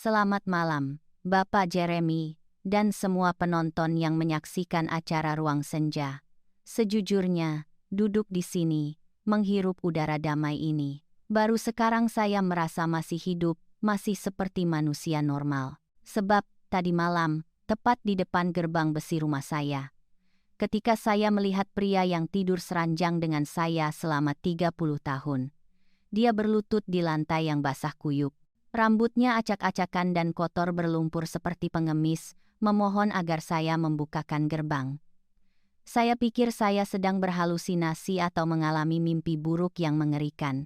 Selamat malam, Bapak Jeremy, dan semua penonton yang menyaksikan acara Ruang Senja. Sejujurnya, duduk di sini, menghirup udara damai ini, baru sekarang saya merasa masih hidup, masih seperti manusia normal. Sebab, tadi malam, tepat di depan gerbang besi rumah saya, ketika saya melihat pria yang tidur seranjang dengan saya selama 30 tahun. Dia berlutut di lantai yang basah kuyup. Rambutnya acak-acakan dan kotor berlumpur seperti pengemis, memohon agar saya membukakan gerbang. Saya pikir saya sedang berhalusinasi atau mengalami mimpi buruk yang mengerikan.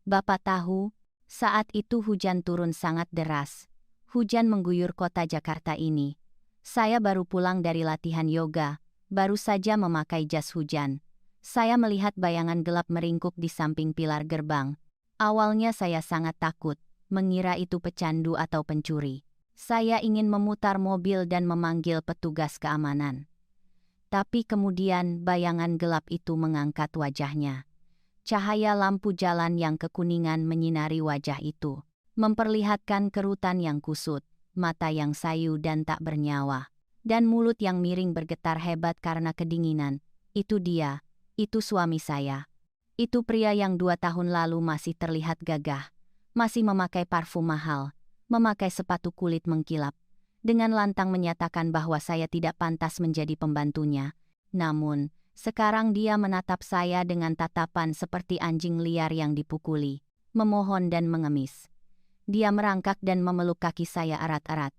Bapak tahu, saat itu hujan turun sangat deras. Hujan mengguyur kota Jakarta ini. Saya baru pulang dari latihan yoga, baru saja memakai jas hujan. Saya melihat bayangan gelap meringkuk di samping pilar gerbang. Awalnya saya sangat takut, mengira itu pecandu atau pencuri. Saya ingin memutar mobil dan memanggil petugas keamanan. Tapi kemudian bayangan gelap itu mengangkat wajahnya. Cahaya lampu jalan yang kekuningan menyinari wajah itu, memperlihatkan kerutan yang kusut, mata yang sayu dan tak bernyawa, dan mulut yang miring bergetar hebat karena kedinginan. Itu dia. Itu suami saya. Itu pria yang 2 tahun lalu masih terlihat gagah, masih memakai parfum mahal, memakai sepatu kulit mengkilap, dengan lantang menyatakan bahwa saya tidak pantas menjadi pembantunya. Namun, sekarang dia menatap saya dengan tatapan seperti anjing liar yang dipukuli, memohon dan mengemis. Dia merangkak dan memeluk kaki saya erat-erat.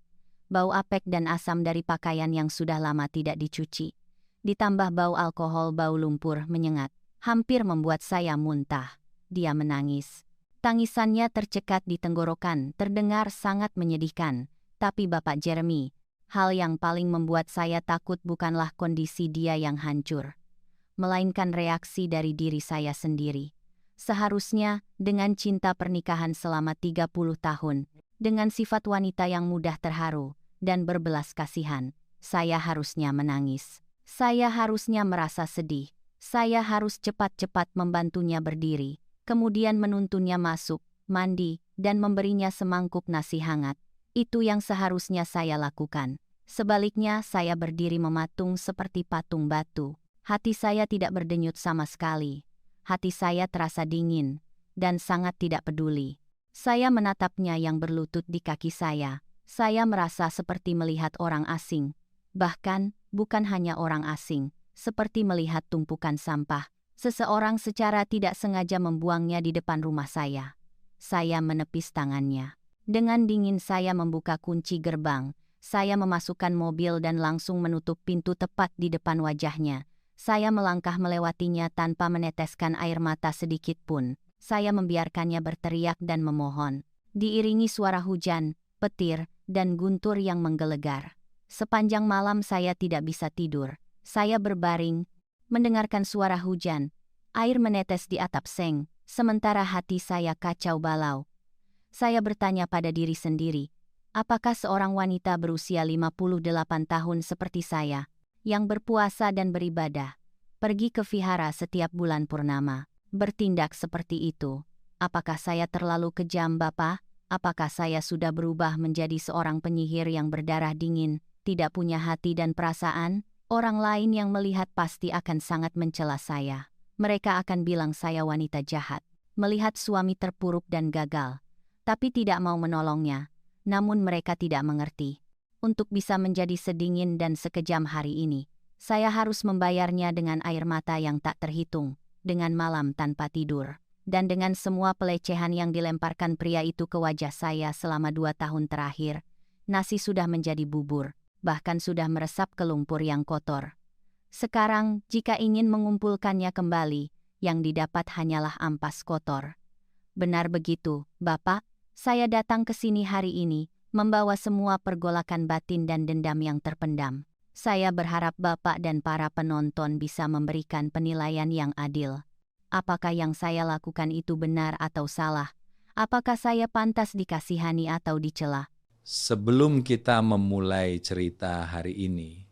Bau apek dan asam dari pakaian yang sudah lama tidak dicuci, ditambah bau alkohol, bau lumpur menyengat, hampir membuat saya muntah. Dia menangis. Tangisannya tercekat di tenggorokan, terdengar sangat menyedihkan. Tapi Bapak Jeremy, hal yang paling membuat saya takut bukanlah kondisi dia yang hancur, melainkan reaksi dari diri saya sendiri. Seharusnya, dengan cinta pernikahan selama 30 tahun, dengan sifat wanita yang mudah terharu dan berbelas kasihan, saya harusnya menangis. Saya harusnya merasa sedih. Saya harus cepat-cepat membantunya berdiri, kemudian menuntunnya masuk, mandi, dan memberinya semangkuk nasi hangat. Itu yang seharusnya saya lakukan. Sebaliknya, saya berdiri mematung seperti patung batu. Hati saya tidak berdenyut sama sekali. Hati saya terasa dingin dan sangat tidak peduli. Saya menatapnya yang berlutut di kaki saya. Saya merasa seperti melihat orang asing. Bahkan, bukan hanya orang asing, seperti melihat tumpukan sampah. Seseorang secara tidak sengaja membuangnya di depan rumah saya. Saya menepis tangannya. Dengan dingin saya membuka kunci gerbang. Saya memasukkan mobil dan langsung menutup pintu tepat di depan wajahnya. Saya melangkah melewatinya tanpa meneteskan air mata sedikit pun. Saya membiarkannya berteriak dan memohon, diiringi suara hujan, petir, dan guntur yang menggelegar. Sepanjang malam saya tidak bisa tidur. Saya berbaring, mendengarkan suara hujan. Air menetes di atap seng, sementara hati saya kacau balau. Saya bertanya pada diri sendiri, apakah seorang wanita berusia 58 tahun seperti saya, yang berpuasa dan beribadah, pergi ke vihara setiap bulan purnama, bertindak seperti itu? Apakah saya terlalu kejam, Bapak? Apakah saya sudah berubah menjadi seorang penyihir yang berdarah dingin, tidak punya hati dan perasaan? Orang lain yang melihat pasti akan sangat mencela saya. Mereka akan bilang saya wanita jahat, melihat suami terpuruk dan gagal, tapi tidak mau menolongnya. Namun mereka tidak mengerti. Untuk bisa menjadi sedingin dan sekejam hari ini, saya harus membayarnya dengan air mata yang tak terhitung, dengan malam tanpa tidur, dan dengan semua pelecehan yang dilemparkan pria itu ke wajah saya selama 2 tahun terakhir. Nasi sudah menjadi bubur, bahkan sudah meresap ke lumpur yang kotor. Sekarang, jika ingin mengumpulkannya kembali, yang didapat hanyalah ampas kotor. Benar begitu, Bapak. Saya datang ke sini hari ini, membawa semua pergolakan batin dan dendam yang terpendam. Saya berharap Bapak dan para penonton bisa memberikan penilaian yang adil. Apakah yang saya lakukan itu benar atau salah? Apakah saya pantas dikasihani atau dicela? Sebelum kita memulai cerita hari ini,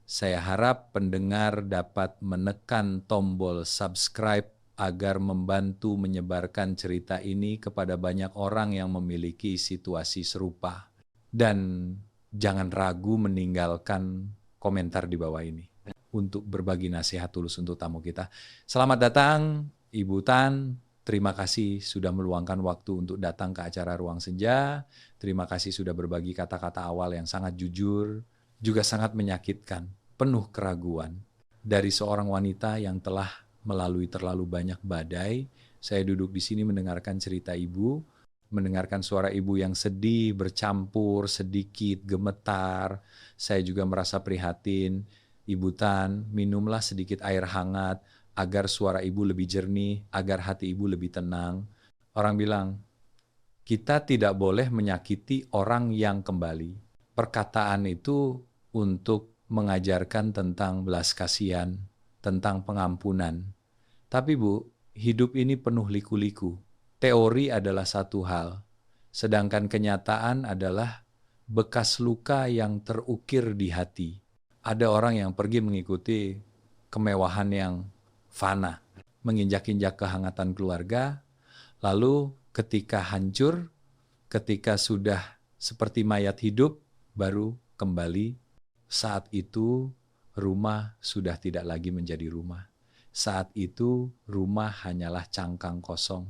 saya harap pendengar dapat menekan tombol subscribe agar membantu menyebarkan cerita ini kepada banyak orang yang memiliki situasi serupa. Dan jangan ragu meninggalkan komentar di bawah ini untuk berbagi nasihat tulus untuk tamu kita. Selamat datang Ibu Tan, terima kasih sudah meluangkan waktu untuk datang ke acara Ruang Senja. Terima kasih sudah berbagi kata-kata awal yang sangat jujur, juga sangat menyakitkan, penuh keraguan. Dari seorang wanita yang telah melalui terlalu banyak badai, saya duduk di sini mendengarkan cerita Ibu, mendengarkan suara Ibu yang sedih, bercampur, sedikit, gemetar. Saya juga merasa prihatin. Ibu Tan, minumlah sedikit air hangat agar suara Ibu lebih jernih, agar hati Ibu lebih tenang. Orang bilang, kita tidak boleh menyakiti orang yang kembali. Perkataan itu untuk mengajarkan tentang belas kasihan, tentang pengampunan. Tapi Bu, hidup ini penuh liku-liku. Teori adalah satu hal, sedangkan kenyataan adalah bekas luka yang terukir di hati. Ada orang yang pergi mengikuti kemewahan yang fana, menginjak-injak kehangatan keluarga, lalu ketika hancur, ketika sudah seperti mayat hidup, baru kembali. Saat itu rumah sudah tidak lagi menjadi rumah. Saat itu rumah hanyalah cangkang kosong,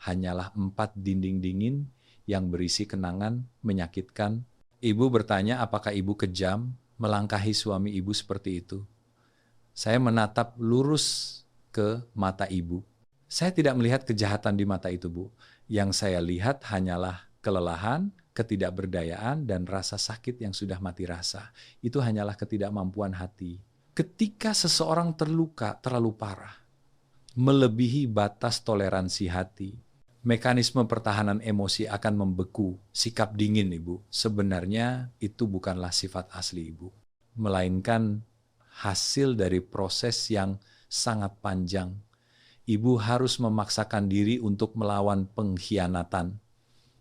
hanyalah 4 dinding dingin yang berisi kenangan menyakitkan. Ibu bertanya apakah ibu kejam melangkahi suami ibu seperti itu. Saya menatap lurus ke mata ibu. Saya tidak melihat kejahatan di mata itu, Bu. Yang saya lihat hanyalah kelelahan, ketidakberdayaan, dan rasa sakit yang sudah mati rasa. Itu hanyalah ketidakmampuan hati. Ketika seseorang terluka terlalu parah, melebihi batas toleransi hati, mekanisme pertahanan emosi akan membeku, sikap dingin Ibu. Sebenarnya itu bukanlah sifat asli Ibu, melainkan hasil dari proses yang sangat panjang. Ibu harus memaksakan diri untuk melawan pengkhianatan.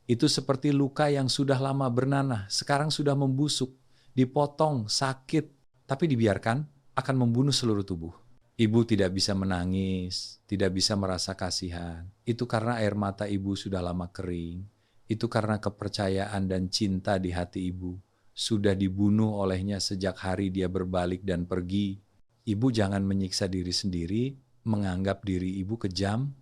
Itu seperti luka yang sudah lama bernanah, sekarang sudah membusuk, dipotong, sakit, tapi dibiarkan akan membunuh seluruh tubuh. Ibu tidak bisa menangis, tidak bisa merasa kasihan. Itu karena air mata ibu sudah lama kering. Itu karena kepercayaan dan cinta di hati ibu sudah dibunuh olehnya sejak hari dia berbalik dan pergi. Ibu jangan menyiksa diri sendiri, menganggap diri ibu kejam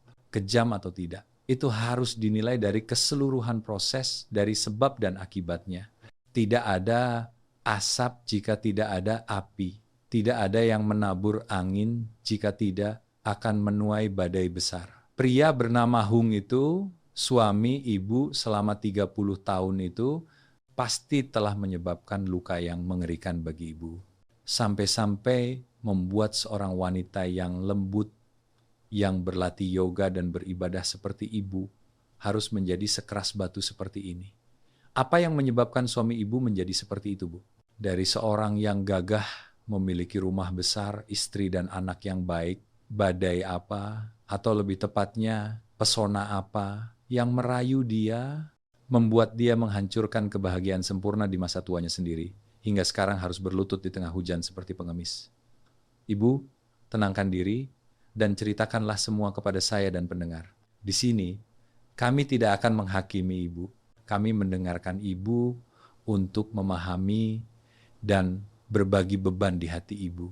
atau tidak. Itu harus dinilai dari keseluruhan proses, dari sebab dan akibatnya. Tidak ada asap jika tidak ada api. Tidak ada yang menabur angin jika tidak akan menuai badai besar. Pria bernama Hung itu, suami ibu selama 30 tahun itu, pasti telah menyebabkan luka yang mengerikan bagi ibu. Sampai-sampai membuat seorang wanita yang lembut, yang berlatih yoga dan beribadah seperti ibu, harus menjadi sekeras batu seperti ini. Apa yang menyebabkan suami ibu menjadi seperti itu, Bu? Dari seorang yang gagah, memiliki rumah besar, istri dan anak yang baik, badai apa, atau lebih tepatnya pesona apa, yang merayu dia, membuat dia menghancurkan kebahagiaan sempurna di masa tuanya sendiri, hingga sekarang harus berlutut di tengah hujan seperti pengemis. Ibu, tenangkan diri, dan ceritakanlah semua kepada saya dan pendengar. Di sini, kami tidak akan menghakimi ibu. Kami mendengarkan ibu untuk memahami dan berbagi beban di hati ibu.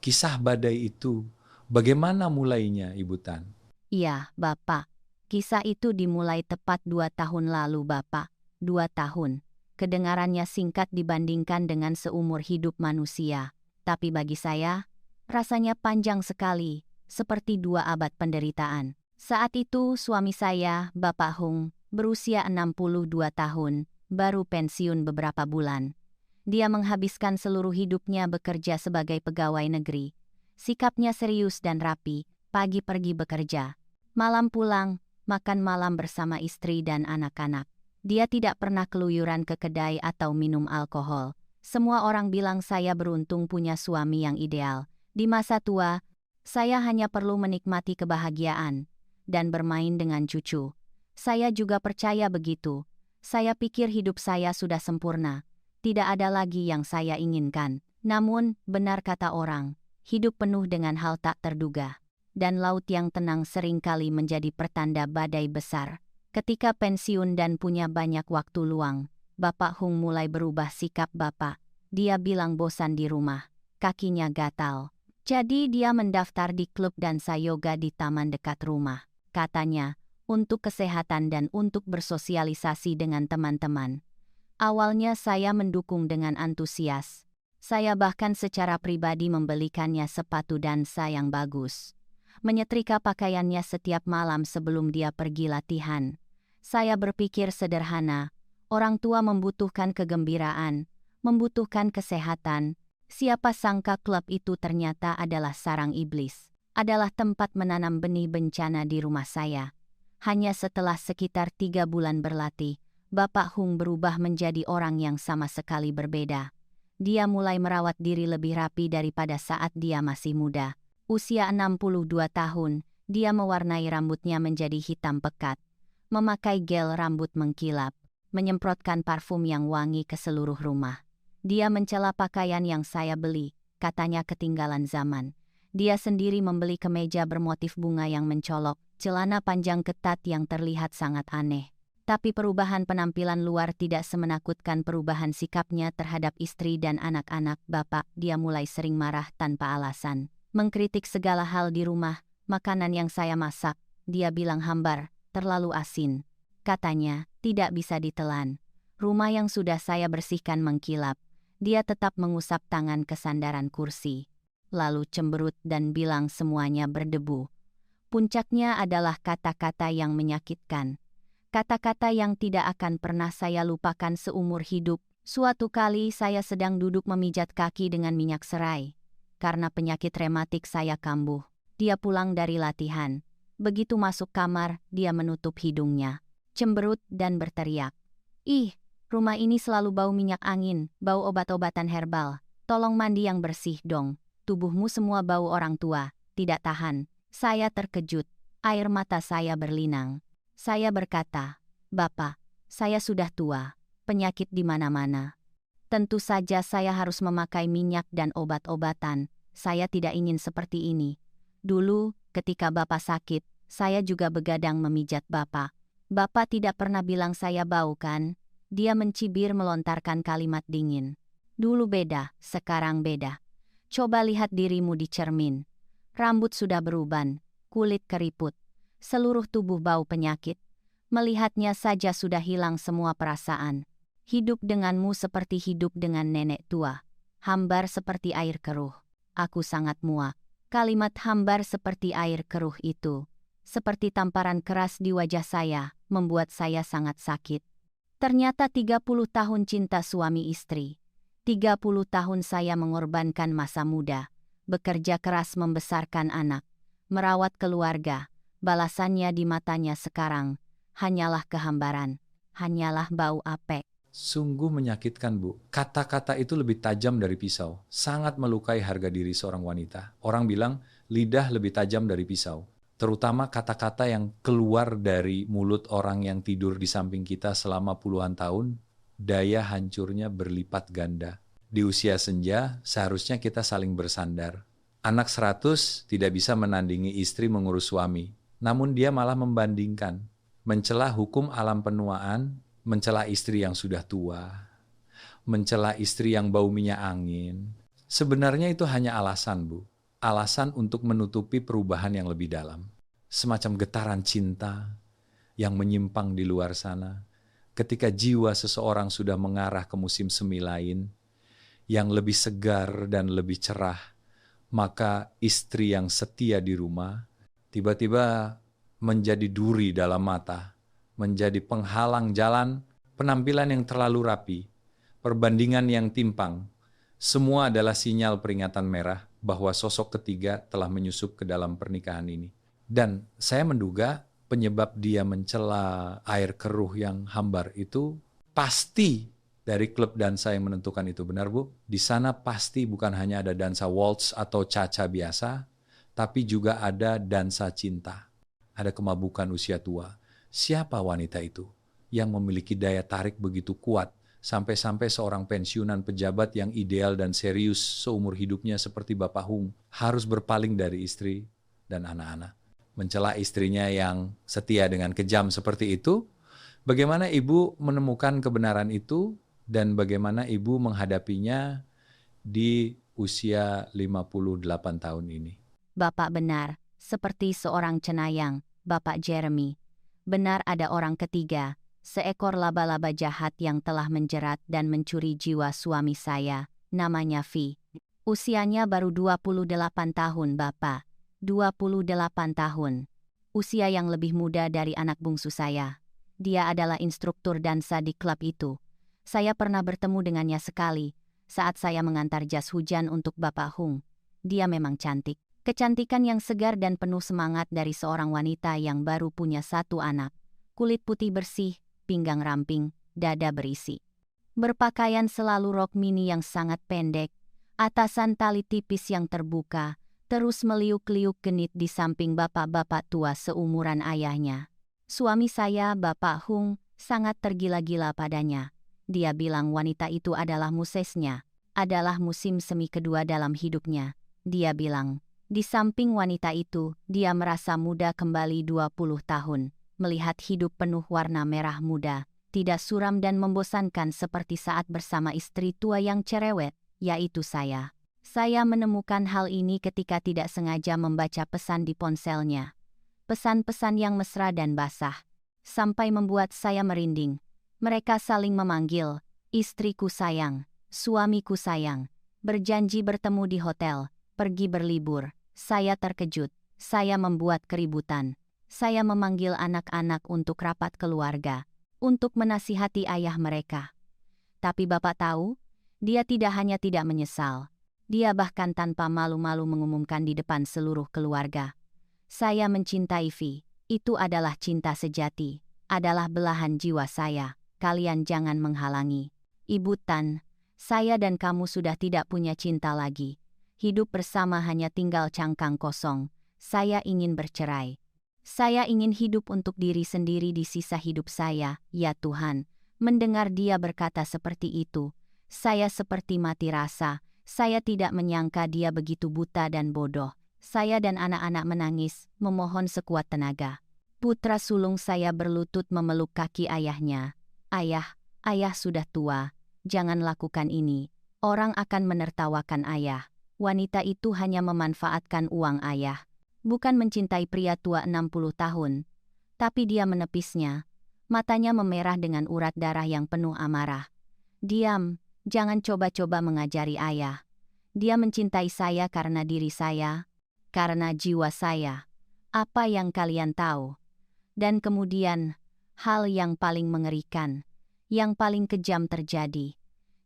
Kisah badai itu, bagaimana mulainya, Ibu Tan? Iya, Bapak. Kisah itu dimulai tepat 2 tahun lalu, Bapak. 2 tahun. Kedengarannya singkat dibandingkan dengan seumur hidup manusia. Tapi bagi saya, rasanya panjang sekali. Seperti 2 abad penderitaan. Saat itu suami saya, Bapak Hung, berusia 62 tahun, baru pensiun beberapa bulan. Dia menghabiskan seluruh hidupnya bekerja sebagai pegawai negeri. Sikapnya serius dan rapi, pagi pergi bekerja, malam pulang, makan malam bersama istri dan anak-anak. Dia tidak pernah keluyuran ke kedai atau minum alkohol. Semua orang bilang saya beruntung punya suami yang ideal. Di masa tua, saya hanya perlu menikmati kebahagiaan dan bermain dengan cucu. Saya juga percaya begitu. Saya pikir hidup saya sudah sempurna. Tidak ada lagi yang saya inginkan. Namun, benar kata orang, hidup penuh dengan hal tak terduga. dan laut yang tenang seringkali menjadi pertanda badai besar. Ketika pensiun dan punya banyak waktu luang, Bapak Hung mulai berubah sikap Bapak. Dia bilang bosan di rumah, kakinya gatal. Jadi dia mendaftar di klub dansa yoga di taman dekat rumah. Katanya, untuk kesehatan dan untuk bersosialisasi dengan teman-teman. Awalnya saya mendukung dengan antusias. Saya bahkan secara pribadi membelikannya sepatu dansa yang bagus. Menyetrika pakaiannya setiap malam sebelum dia pergi latihan. Saya berpikir sederhana, orang tua membutuhkan kegembiraan, membutuhkan kesehatan. Siapa sangka klub itu ternyata adalah sarang iblis. Adalah tempat menanam benih bencana di rumah saya. Hanya setelah sekitar 3 bulan berlatih, Bapak Hung berubah menjadi orang yang sama sekali berbeda. Dia mulai merawat diri lebih rapi daripada saat dia masih muda. Usia 62 tahun, dia mewarnai rambutnya menjadi hitam pekat. Memakai gel rambut mengkilap, menyemprotkan parfum yang wangi ke seluruh rumah. Dia mencela pakaian yang saya beli, katanya ketinggalan zaman. Dia sendiri membeli kemeja bermotif bunga yang mencolok, celana panjang ketat yang terlihat sangat aneh. Tapi perubahan penampilan luar tidak semenakutkan perubahan sikapnya terhadap istri dan anak-anak. Bapak, dia mulai sering marah tanpa alasan. Mengkritik segala hal di rumah, makanan yang saya masak. Dia bilang hambar, terlalu asin. Katanya, tidak bisa ditelan. Rumah yang sudah saya bersihkan mengkilap. Dia tetap mengusap tangan ke sandaran kursi. Lalu cemberut dan bilang semuanya berdebu. Puncaknya adalah kata-kata yang menyakitkan. Kata-kata yang tidak akan pernah saya lupakan seumur hidup. Suatu kali saya sedang duduk memijat kaki dengan minyak serai. Karena penyakit rematik saya kambuh. Dia pulang dari latihan. Begitu masuk kamar, dia menutup hidungnya. Cemberut dan berteriak. Ih, rumah ini selalu bau minyak angin, bau obat-obatan herbal. Tolong mandi yang bersih dong. Tubuhmu semua bau orang tua. Tidak tahan. Saya terkejut. Air mata saya berlinang. Saya berkata, Bapak, saya sudah tua. Penyakit di mana-mana. Tentu saja saya harus memakai minyak dan obat-obatan. Saya tidak ingin seperti ini. Dulu, ketika Bapak sakit, saya juga begadang memijat Bapak. Bapak tidak pernah bilang saya bau kan? Dia mencibir melontarkan kalimat dingin. Dulu beda, sekarang beda. Coba lihat dirimu di cermin. Rambut sudah beruban, kulit keriput. Seluruh tubuh bau penyakit. Melihatnya saja sudah hilang semua perasaan. Hidup denganmu seperti hidup dengan nenek tua. Hambar seperti air keruh. Aku sangat muak. Kalimat hambar seperti air keruh itu, seperti tamparan keras di wajah saya, membuat saya sangat sakit. Ternyata 30 tahun cinta suami istri. 30 tahun saya mengorbankan masa muda. Bekerja keras membesarkan anak. Merawat keluarga. Balasannya di matanya sekarang hanyalah kehambaran, hanyalah bau apek. Sungguh menyakitkan, Bu. Kata-kata itu lebih tajam dari pisau. Sangat melukai harga diri seorang wanita. Orang bilang lidah lebih tajam dari pisau. Terutama kata-kata yang keluar dari mulut orang yang tidur di samping kita selama puluhan tahun, daya hancurnya berlipat ganda. Di usia senja, seharusnya kita saling bersandar. Anak 100 tidak bisa menandingi istri mengurus suami. Namun dia malah membandingkan, mencela hukum alam penuaan, mencela istri yang sudah tua, mencela istri yang bau minyak angin. Sebenarnya itu hanya alasan, Bu. Alasan untuk menutupi perubahan yang lebih dalam. Semacam getaran cinta yang menyimpang di luar sana. Ketika jiwa seseorang sudah mengarah ke musim semi lain, yang lebih segar dan lebih cerah, maka istri yang setia di rumah tiba-tiba menjadi duri dalam mata, menjadi penghalang jalan, penampilan yang terlalu rapi, perbandingan yang timpang. Semua adalah sinyal peringatan merah bahwa sosok ketiga telah menyusup ke dalam pernikahan ini. Dan saya menduga penyebab dia mencela air keruh yang hambar itu pasti dari klub dansa yang menentukan itu. Benar, Bu? Di sana pasti bukan hanya ada dansa waltz atau cha-cha biasa, tapi juga ada dansa cinta. Ada kemabukan usia tua. Siapa wanita itu yang memiliki daya tarik begitu kuat sampai-sampai seorang pensiunan pejabat yang ideal dan serius seumur hidupnya seperti Bapak Hung harus berpaling dari istri, dan anak-anak. Mencela istrinya yang setia dengan kejam seperti itu, bagaimana ibu menemukan kebenaran itu dan bagaimana ibu menghadapinya di usia 58 tahun ini? Bapak benar, seperti seorang cenayang, Bapak Jeremy. Benar ada orang ketiga, seekor laba-laba jahat yang telah menjerat dan mencuri jiwa suami saya, namanya Vi. Usianya baru 28 tahun, Bapak. 28 tahun. Usia yang lebih muda dari anak bungsu saya. Dia adalah instruktur dansa di klub itu. Saya pernah bertemu dengannya sekali, saat saya mengantar jas hujan untuk Bapak Hung. Dia memang cantik. Kecantikan yang segar dan penuh semangat dari seorang wanita yang baru punya satu anak. Kulit putih bersih, pinggang ramping, dada berisi. Berpakaian selalu rok mini yang sangat pendek, atasan tali tipis yang terbuka, terus meliuk-liuk genit di samping bapak-bapak tua seumuran ayahnya. Suami saya, Bapak Hung, sangat tergila-gila padanya. Dia bilang wanita itu adalah musesnya, adalah musim semi kedua dalam hidupnya. Dia bilang, di samping wanita itu, dia merasa muda kembali 20 tahun, melihat hidup penuh warna merah muda, tidak suram dan membosankan seperti saat bersama istri tua yang cerewet, yaitu saya. Saya menemukan hal ini ketika tidak sengaja membaca pesan di ponselnya. Pesan-pesan yang mesra dan basah, sampai membuat saya merinding. Mereka saling memanggil, istriku sayang, suamiku sayang, berjanji bertemu di hotel, pergi berlibur. Saya terkejut, saya membuat keributan. Saya memanggil anak-anak untuk rapat keluarga, untuk menasihati ayah mereka. Tapi Bapak tahu, dia tidak hanya tidak menyesal, dia bahkan tanpa malu-malu mengumumkan di depan seluruh keluarga. Saya mencintai Vi, itu adalah cinta sejati, adalah belahan jiwa saya, kalian jangan menghalangi. Ibu Tan, saya dan kamu sudah tidak punya cinta lagi. Hidup bersama hanya tinggal cangkang kosong. Saya ingin bercerai. Saya ingin hidup untuk diri sendiri di sisa hidup saya, ya Tuhan. Mendengar dia berkata seperti itu, saya seperti mati rasa. Saya tidak menyangka dia begitu buta dan bodoh. Saya dan anak-anak menangis, memohon sekuat tenaga. Putra sulung saya berlutut memeluk kaki ayahnya. Ayah sudah tua. Jangan lakukan ini. Orang akan menertawakan ayah. Wanita itu hanya memanfaatkan uang ayah. Bukan mencintai pria tua 60 tahun. Tapi dia menepisnya. Matanya memerah dengan urat darah yang penuh amarah. Diam, jangan coba-coba mengajari ayah. Dia mencintai saya karena diri saya, karena jiwa saya. Apa yang kalian tahu? Dan kemudian, hal yang paling mengerikan, yang paling kejam terjadi.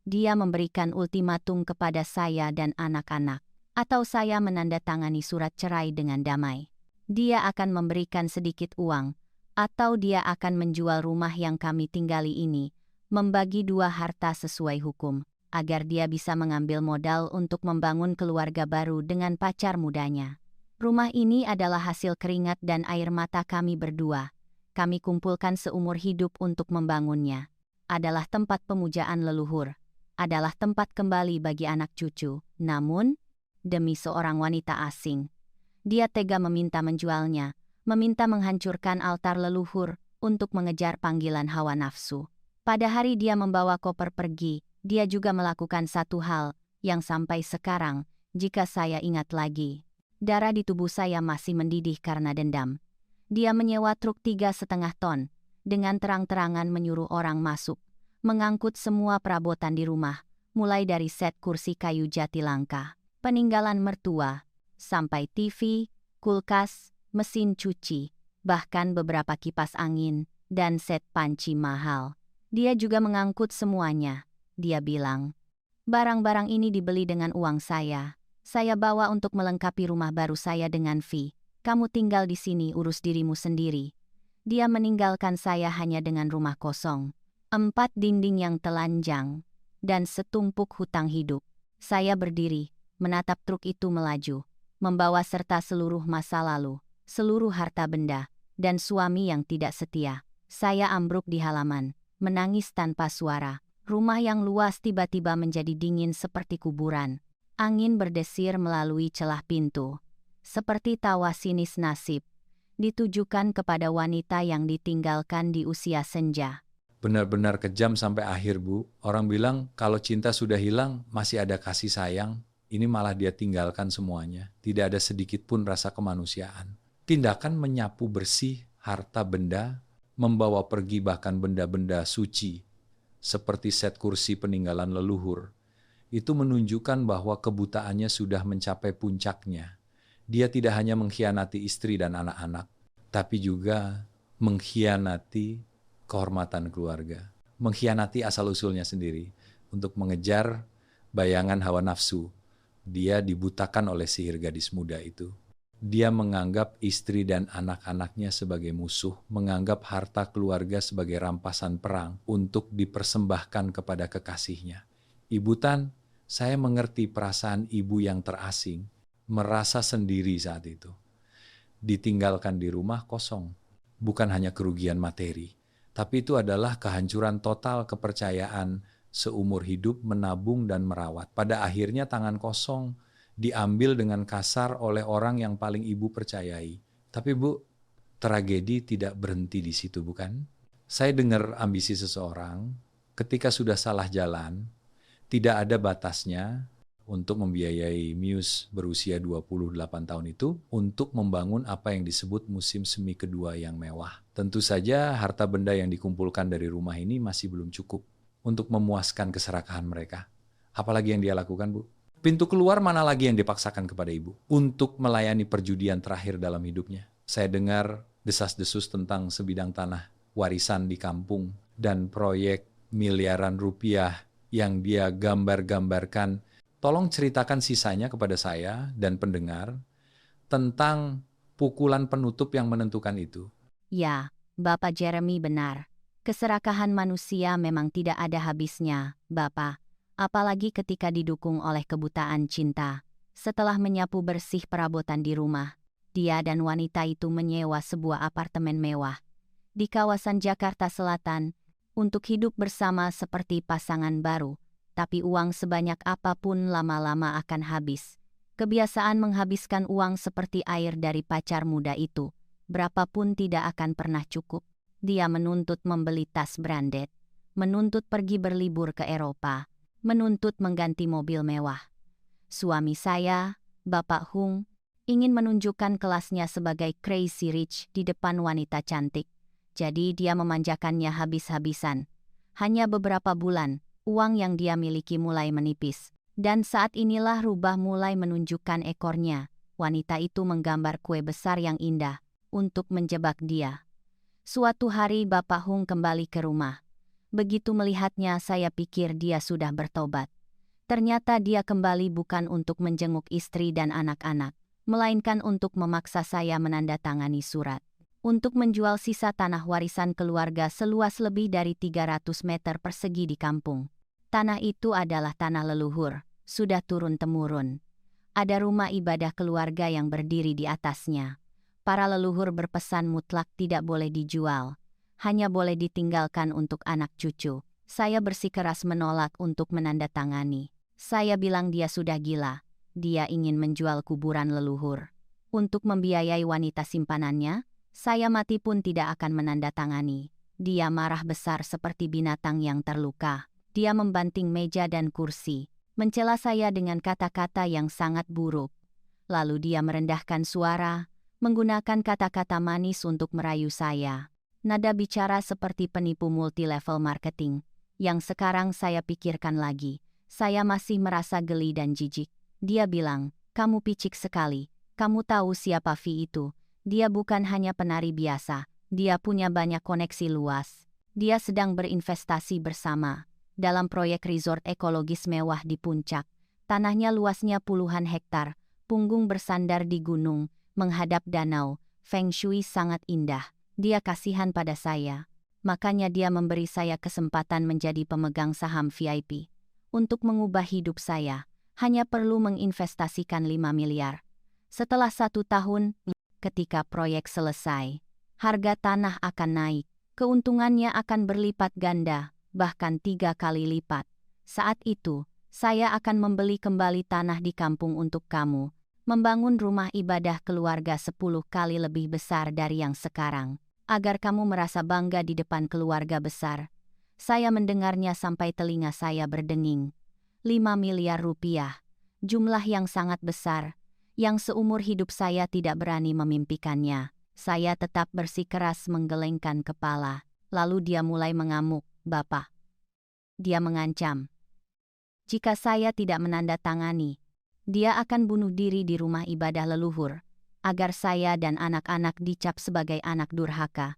Dia memberikan ultimatum kepada saya dan anak-anak, atau saya menandatangani surat cerai dengan damai. Dia akan memberikan sedikit uang, atau dia akan menjual rumah yang kami tinggali ini, membagi dua harta sesuai hukum, agar dia bisa mengambil modal untuk membangun keluarga baru dengan pacar mudanya. Rumah ini adalah hasil keringat dan air mata kami berdua. Kami kumpulkan seumur hidup untuk membangunnya. Adalah tempat pemujaan leluhur. Adalah tempat kembali bagi anak cucu. Namun, demi seorang wanita asing, dia tega meminta menjualnya, meminta menghancurkan altar leluhur untuk mengejar panggilan hawa nafsu. Pada hari dia membawa koper pergi, dia juga melakukan satu hal yang sampai sekarang, jika saya ingat lagi, darah di tubuh saya masih mendidih karena dendam. Dia menyewa truk 3,5 ton, dengan terang-terangan menyuruh orang masuk, mengangkut semua perabotan di rumah, mulai dari set kursi kayu jati langka, peninggalan mertua, sampai TV, kulkas, mesin cuci, bahkan beberapa kipas angin, dan set panci mahal. Dia juga mengangkut semuanya. Dia bilang, barang-barang ini dibeli dengan uang saya. Saya bawa untuk melengkapi rumah baru saya dengan Vi. Kamu tinggal di sini urus dirimu sendiri. Dia meninggalkan saya hanya dengan rumah kosong, 4 dinding yang telanjang, dan setumpuk hutang hidup. Saya berdiri, menatap truk itu melaju, membawa serta seluruh masa lalu, seluruh harta benda, dan suami yang tidak setia. Saya ambruk di halaman, menangis tanpa suara. Rumah yang luas tiba-tiba menjadi dingin seperti kuburan. Angin berdesir melalui celah pintu. seperti tawa sinis nasib, ditujukan kepada wanita yang ditinggalkan di usia senja. Benar-benar kejam sampai akhir, Bu. Orang bilang kalau cinta sudah hilang, masih ada kasih sayang. Ini malah dia tinggalkan semuanya. Tidak ada sedikit pun rasa kemanusiaan. Tindakan menyapu bersih harta benda, membawa pergi bahkan benda-benda suci, seperti set kursi peninggalan leluhur, itu menunjukkan bahwa kebutaannya sudah mencapai puncaknya. Dia tidak hanya mengkhianati istri dan anak-anak, tapi juga mengkhianati kehormatan keluarga, mengkhianati asal-usulnya sendiri untuk mengejar bayangan hawa nafsu. Dia dibutakan oleh sihir gadis muda itu. Dia menganggap istri dan anak-anaknya sebagai musuh, menganggap harta keluarga sebagai rampasan perang untuk dipersembahkan kepada kekasihnya. Ibu Tan, saya mengerti perasaan ibu yang terasing, merasa sendiri saat itu. Ditinggalkan di rumah kosong, bukan hanya kerugian materi, tapi itu adalah kehancuran total kepercayaan seumur hidup menabung dan merawat. Pada akhirnya tangan kosong diambil dengan kasar oleh orang yang paling ibu percayai. Tapi Bu, tragedi tidak berhenti di situ, bukan? Saya dengar ambisi seseorang ketika sudah salah jalan, tidak ada batasnya untuk membiayai Muse berusia 28 tahun itu untuk membangun apa yang disebut musim semi kedua yang mewah. Tentu saja harta benda yang dikumpulkan dari rumah ini masih belum cukup untuk memuaskan keserakahan mereka. Apalagi yang dia lakukan, Bu? Pintu keluar mana lagi yang dipaksakan kepada ibu untuk melayani perjudian terakhir dalam hidupnya. Saya dengar desas-desus tentang sebidang tanah warisan di kampung dan proyek miliaran rupiah yang dia gambar-gambarkan. Tolong ceritakan sisanya kepada saya dan pendengar tentang pukulan penutup yang menentukan itu. Ya, Bapak Jeremy benar. Keserakahan manusia memang tidak ada habisnya, Bapak. Apalagi ketika didukung oleh kebutaan cinta. Setelah menyapu bersih perabotan di rumah, dia dan wanita itu menyewa sebuah apartemen mewah di kawasan Jakarta Selatan untuk hidup bersama seperti pasangan baru. Tapi uang sebanyak apapun lama-lama akan habis. Kebiasaan menghabiskan uang seperti air dari pacar muda itu, berapapun tidak akan pernah cukup. Dia menuntut membeli tas branded, menuntut pergi berlibur ke Eropa, menuntut mengganti mobil mewah. Suami saya, Bapak Hung, ingin menunjukkan kelasnya sebagai crazy rich di depan wanita cantik. Jadi dia memanjakannya habis-habisan. Hanya beberapa bulan, uang yang dia miliki mulai menipis. Dan saat inilah rubah mulai menunjukkan ekornya. Wanita itu menggambar kue besar yang indah untuk menjebak dia. Suatu hari Bapak Hung kembali ke rumah. Begitu melihatnya saya pikir dia sudah bertobat. Ternyata dia kembali bukan untuk menjenguk istri dan anak-anak, melainkan untuk memaksa saya menandatangani surat. Untuk menjual sisa tanah warisan keluarga seluas lebih dari 300 meter persegi di kampung. Tanah itu adalah tanah leluhur, sudah turun-temurun. Ada rumah ibadah keluarga yang berdiri di atasnya. Para leluhur berpesan mutlak tidak boleh dijual, hanya boleh ditinggalkan untuk anak cucu. Saya bersikeras menolak untuk menandatangani. Saya bilang dia sudah gila, dia ingin menjual kuburan leluhur. Untuk membiayai wanita simpanannya, saya mati pun tidak akan menandatangani. Dia marah besar seperti binatang yang terluka. Dia membanting meja dan kursi, mencela saya dengan kata-kata yang sangat buruk. Lalu dia merendahkan suara, menggunakan kata-kata manis untuk merayu saya. Nada bicara seperti penipu multi-level marketing, yang sekarang saya pikirkan lagi. Saya masih merasa geli dan jijik. Dia bilang, kamu picik sekali, kamu tahu siapa Vi itu. Dia bukan hanya penari biasa, dia punya banyak koneksi luas. Dia sedang berinvestasi bersama dalam proyek resort ekologis mewah di puncak. Tanahnya luasnya puluhan hektar, punggung bersandar di gunung, menghadap danau, feng shui sangat indah. Dia kasihan pada saya, makanya dia memberi saya kesempatan menjadi pemegang saham VIP. Untuk mengubah hidup saya, hanya perlu menginvestasikan 5 miliar. Setelah 1 tahun, ketika proyek selesai, harga tanah akan naik. Keuntungannya akan berlipat ganda, bahkan 3 kali lipat. Saat itu, saya akan membeli kembali tanah di kampung untuk kamu, membangun rumah ibadah keluarga 10 kali lebih besar dari yang sekarang, agar kamu merasa bangga di depan keluarga besar. Saya mendengarnya sampai telinga saya berdenging. 5 miliar rupiah, jumlah yang sangat besar, yang seumur hidup saya tidak berani memimpikannya. Saya tetap bersikeras menggelengkan kepala. Lalu dia mulai mengamuk, "Bapak." Dia mengancam. Jika saya tidak menandatangani, dia akan bunuh diri di rumah ibadah leluhur, agar saya dan anak-anak dicap sebagai anak durhaka.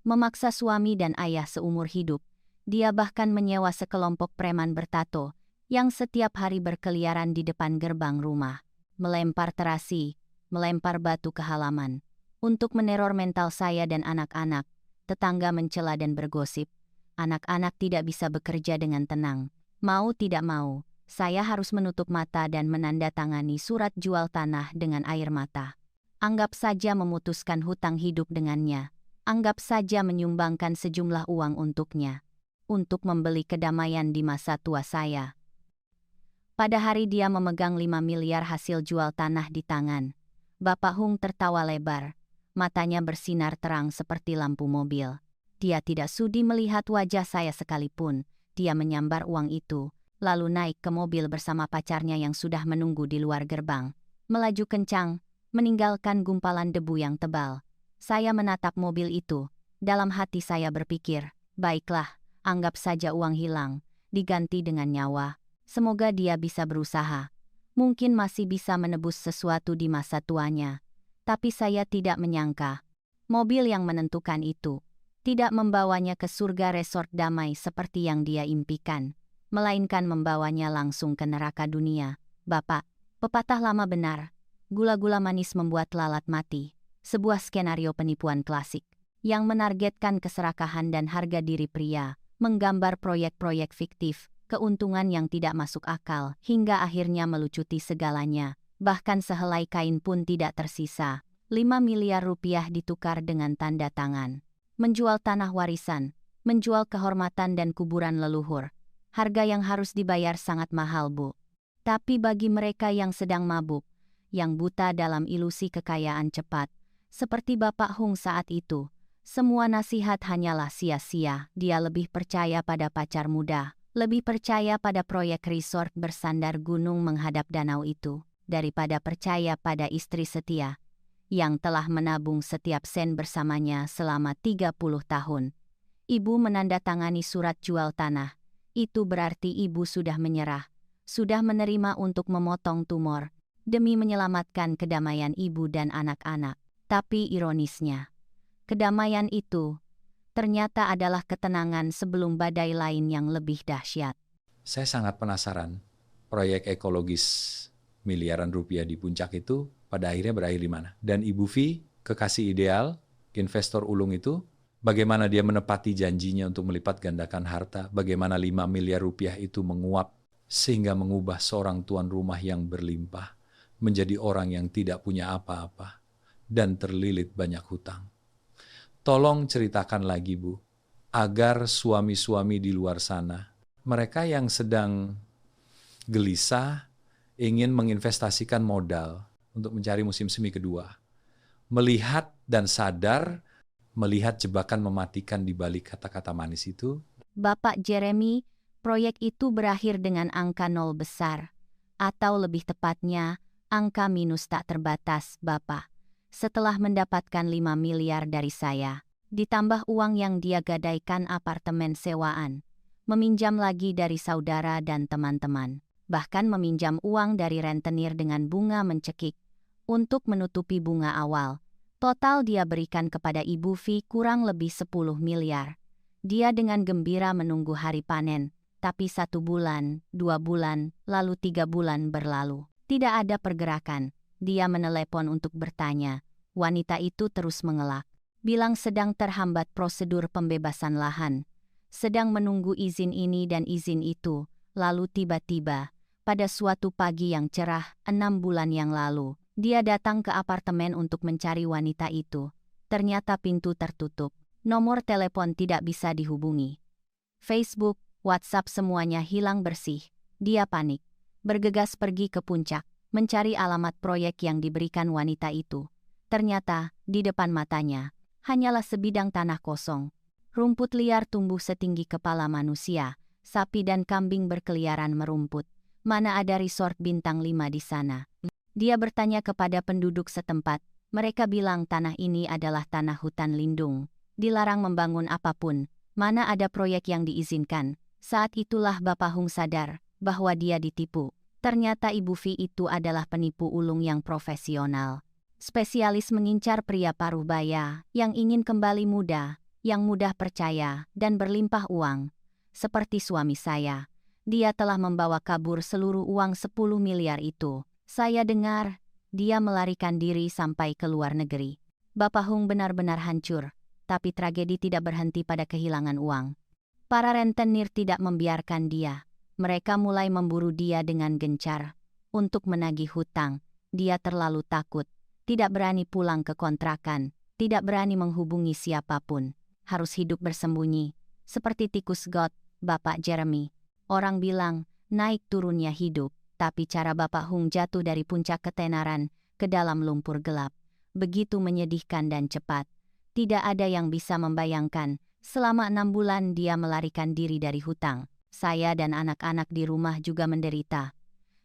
Memaksa suami dan ayah seumur hidup. Dia bahkan menyewa sekelompok preman bertato, yang setiap hari berkeliaran di depan gerbang rumah, melempar terasi, melempar batu ke halaman, untuk meneror mental saya dan anak-anak. Tetangga mencela dan bergosip. Anak-anak tidak bisa bekerja dengan tenang. Mau tidak mau, saya harus menutup mata dan menandatangani surat jual tanah dengan air mata. Anggap saja memutuskan hutang hidup dengannya. Anggap saja menyumbangkan sejumlah uang untuknya, untuk membeli kedamaian di masa tua saya. Pada hari dia memegang 5 miliar hasil jual tanah di tangan, Bapak Hung tertawa lebar. Matanya bersinar terang seperti lampu mobil. Dia tidak sudi melihat wajah saya sekalipun. Dia menyambar uang itu, lalu naik ke mobil bersama pacarnya yang sudah menunggu di luar gerbang. Melaju kencang, meninggalkan gumpalan debu yang tebal. Saya menatap mobil itu. Dalam hati saya berpikir, baiklah, anggap saja uang hilang, diganti dengan nyawa. Semoga dia bisa berusaha. Mungkin masih bisa menebus sesuatu di masa tuanya. Tapi saya tidak menyangka, mobil yang menentukan itu tidak membawanya ke surga resort damai seperti yang dia impikan, melainkan membawanya langsung ke neraka dunia. Bapak, pepatah lama benar, gula-gula manis membuat lalat mati. Sebuah skenario penipuan klasik, yang menargetkan keserakahan dan harga diri pria, menggambar proyek-proyek fiktif, keuntungan yang tidak masuk akal, hingga akhirnya melucuti segalanya. Bahkan sehelai kain pun tidak tersisa. 5 miliar rupiah ditukar dengan tanda tangan. Menjual tanah warisan, menjual kehormatan dan kuburan leluhur. Harga yang harus dibayar sangat mahal, Bu. Tapi bagi mereka yang sedang mabuk, yang buta dalam ilusi kekayaan cepat, seperti Bapak Hung saat itu, semua nasihat hanyalah sia-sia. Dia lebih percaya pada pacar muda, lebih percaya pada proyek resort bersandar gunung menghadap danau itu, daripada percaya pada istri setia yang telah menabung setiap sen bersamanya selama 30 tahun. Ibu menandatangani surat jual tanah. Itu berarti ibu sudah menyerah, sudah menerima untuk memotong tumor, demi menyelamatkan kedamaian ibu dan anak-anak. Tapi ironisnya, kedamaian itu ternyata adalah ketenangan sebelum badai lain yang lebih dahsyat. Saya sangat penasaran, proyek ekologis miliaran rupiah di puncak itu pada akhirnya berakhir di mana? Dan Ibu V, kekasih ideal, investor ulung itu, bagaimana dia menepati janjinya untuk melipat gandakan harta, bagaimana 5 miliar rupiah itu menguap, sehingga mengubah seorang tuan rumah yang berlimpah, menjadi orang yang tidak punya apa-apa, dan terlilit banyak hutang. Tolong ceritakan lagi, Bu, agar suami-suami di luar sana, mereka yang sedang gelisah, ingin menginvestasikan modal untuk mencari musim semi kedua, melihat dan sadar, melihat jebakan mematikan di balik kata-kata manis itu. Bapak Jeremy, proyek itu berakhir dengan angka 0 besar, atau lebih tepatnya, angka minus tak terbatas, Bapak. Setelah mendapatkan 5 miliar dari saya, ditambah uang yang dia gadaikan apartemen sewaan, meminjam lagi dari saudara dan teman-teman, bahkan meminjam uang dari rentenir dengan bunga mencekik, untuk menutupi bunga awal. Total dia berikan kepada Ibu V kurang lebih 10 miliar. Dia dengan gembira menunggu hari panen, tapi 1 bulan, 2 bulan, lalu 3 bulan berlalu. Tidak ada pergerakan. Dia menelepon untuk bertanya. Wanita itu terus mengelak, bilang sedang terhambat prosedur pembebasan lahan, sedang menunggu izin ini dan izin itu. Lalu tiba-tiba, pada suatu pagi yang cerah, 6 bulan yang lalu, dia datang ke apartemen untuk mencari wanita itu. Ternyata pintu tertutup. Nomor telepon tidak bisa dihubungi. Facebook, WhatsApp semuanya hilang bersih. Dia panik. Bergegas pergi ke puncak, mencari alamat proyek yang diberikan wanita itu. Ternyata, di depan matanya, hanyalah sebidang tanah kosong. Rumput liar tumbuh setinggi kepala manusia, sapi dan kambing berkeliaran merumput. Mana ada resort bintang 5 di sana? Dia bertanya kepada penduduk setempat. Mereka bilang tanah ini adalah tanah hutan lindung. Dilarang membangun apapun. Mana ada proyek yang diizinkan. Saat itulah Bapak Hung sadar bahwa dia ditipu. Ternyata Ibu Vi itu adalah penipu ulung yang profesional. Spesialis mengincar pria paruh baya yang ingin kembali muda, yang mudah percaya dan berlimpah uang. Seperti suami saya, dia telah membawa kabur seluruh uang 10 miliar itu. Saya dengar, dia melarikan diri sampai ke luar negeri. Bapak Hung benar-benar hancur, tapi tragedi tidak berhenti pada kehilangan uang. Para rentenir tidak membiarkan dia. Mereka mulai memburu dia dengan gencar. Untuk menagih hutang, dia terlalu takut. Tidak berani pulang ke kontrakan, tidak berani menghubungi siapapun. Harus hidup bersembunyi, seperti tikus got, Bapak Jeremy. Orang bilang, naik turunnya hidup, tapi cara Bapak Hung jatuh dari puncak ketenaran ke dalam lumpur gelap. Begitu menyedihkan dan cepat. Tidak ada yang bisa membayangkan, selama 6 bulan dia melarikan diri dari hutang. Saya dan anak-anak di rumah juga menderita.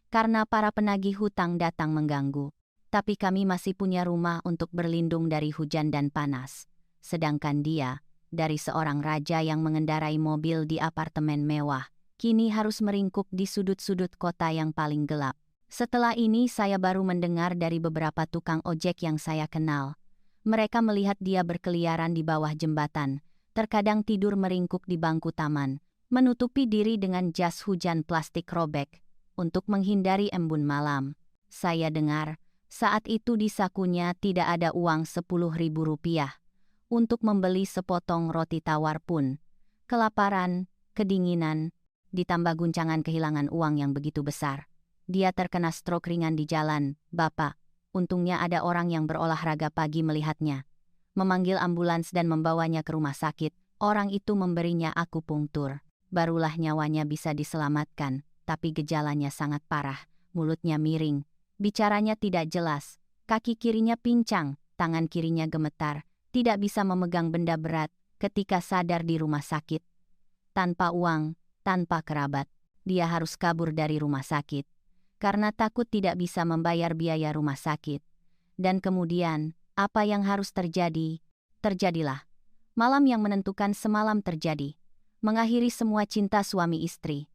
Karena para penagih hutang datang mengganggu. Tapi kami masih punya rumah untuk berlindung dari hujan dan panas. Sedangkan dia, dari seorang raja yang mengendarai mobil di apartemen mewah, kini harus meringkuk di sudut-sudut kota yang paling gelap. Setelah ini saya baru mendengar dari beberapa tukang ojek yang saya kenal. Mereka melihat dia berkeliaran di bawah jembatan, terkadang tidur meringkuk di bangku taman, menutupi diri dengan jas hujan plastik robek, untuk menghindari embun malam. Saya dengar, saat itu di sakunya tidak ada uang 10.000 rupiah. Untuk membeli sepotong roti tawar pun. Kelaparan, kedinginan, ditambah guncangan kehilangan uang yang begitu besar. Dia terkena stroke ringan di jalan, Bapak. Untungnya ada orang yang berolahraga pagi melihatnya. Memanggil ambulans dan membawanya ke rumah sakit. Orang itu memberinya akupunktur. Barulah nyawanya bisa diselamatkan, tapi gejalanya sangat parah. Mulutnya miring. Bicaranya tidak jelas, kaki kirinya pincang, tangan kirinya gemetar, tidak bisa memegang benda berat ketika sadar di rumah sakit. Tanpa uang, tanpa kerabat, dia harus kabur dari rumah sakit. Karena takut tidak bisa membayar biaya rumah sakit. Dan kemudian, apa yang harus terjadi? Terjadilah. Malam yang menentukan semalam terjadi. Mengakhiri semua cinta suami istri.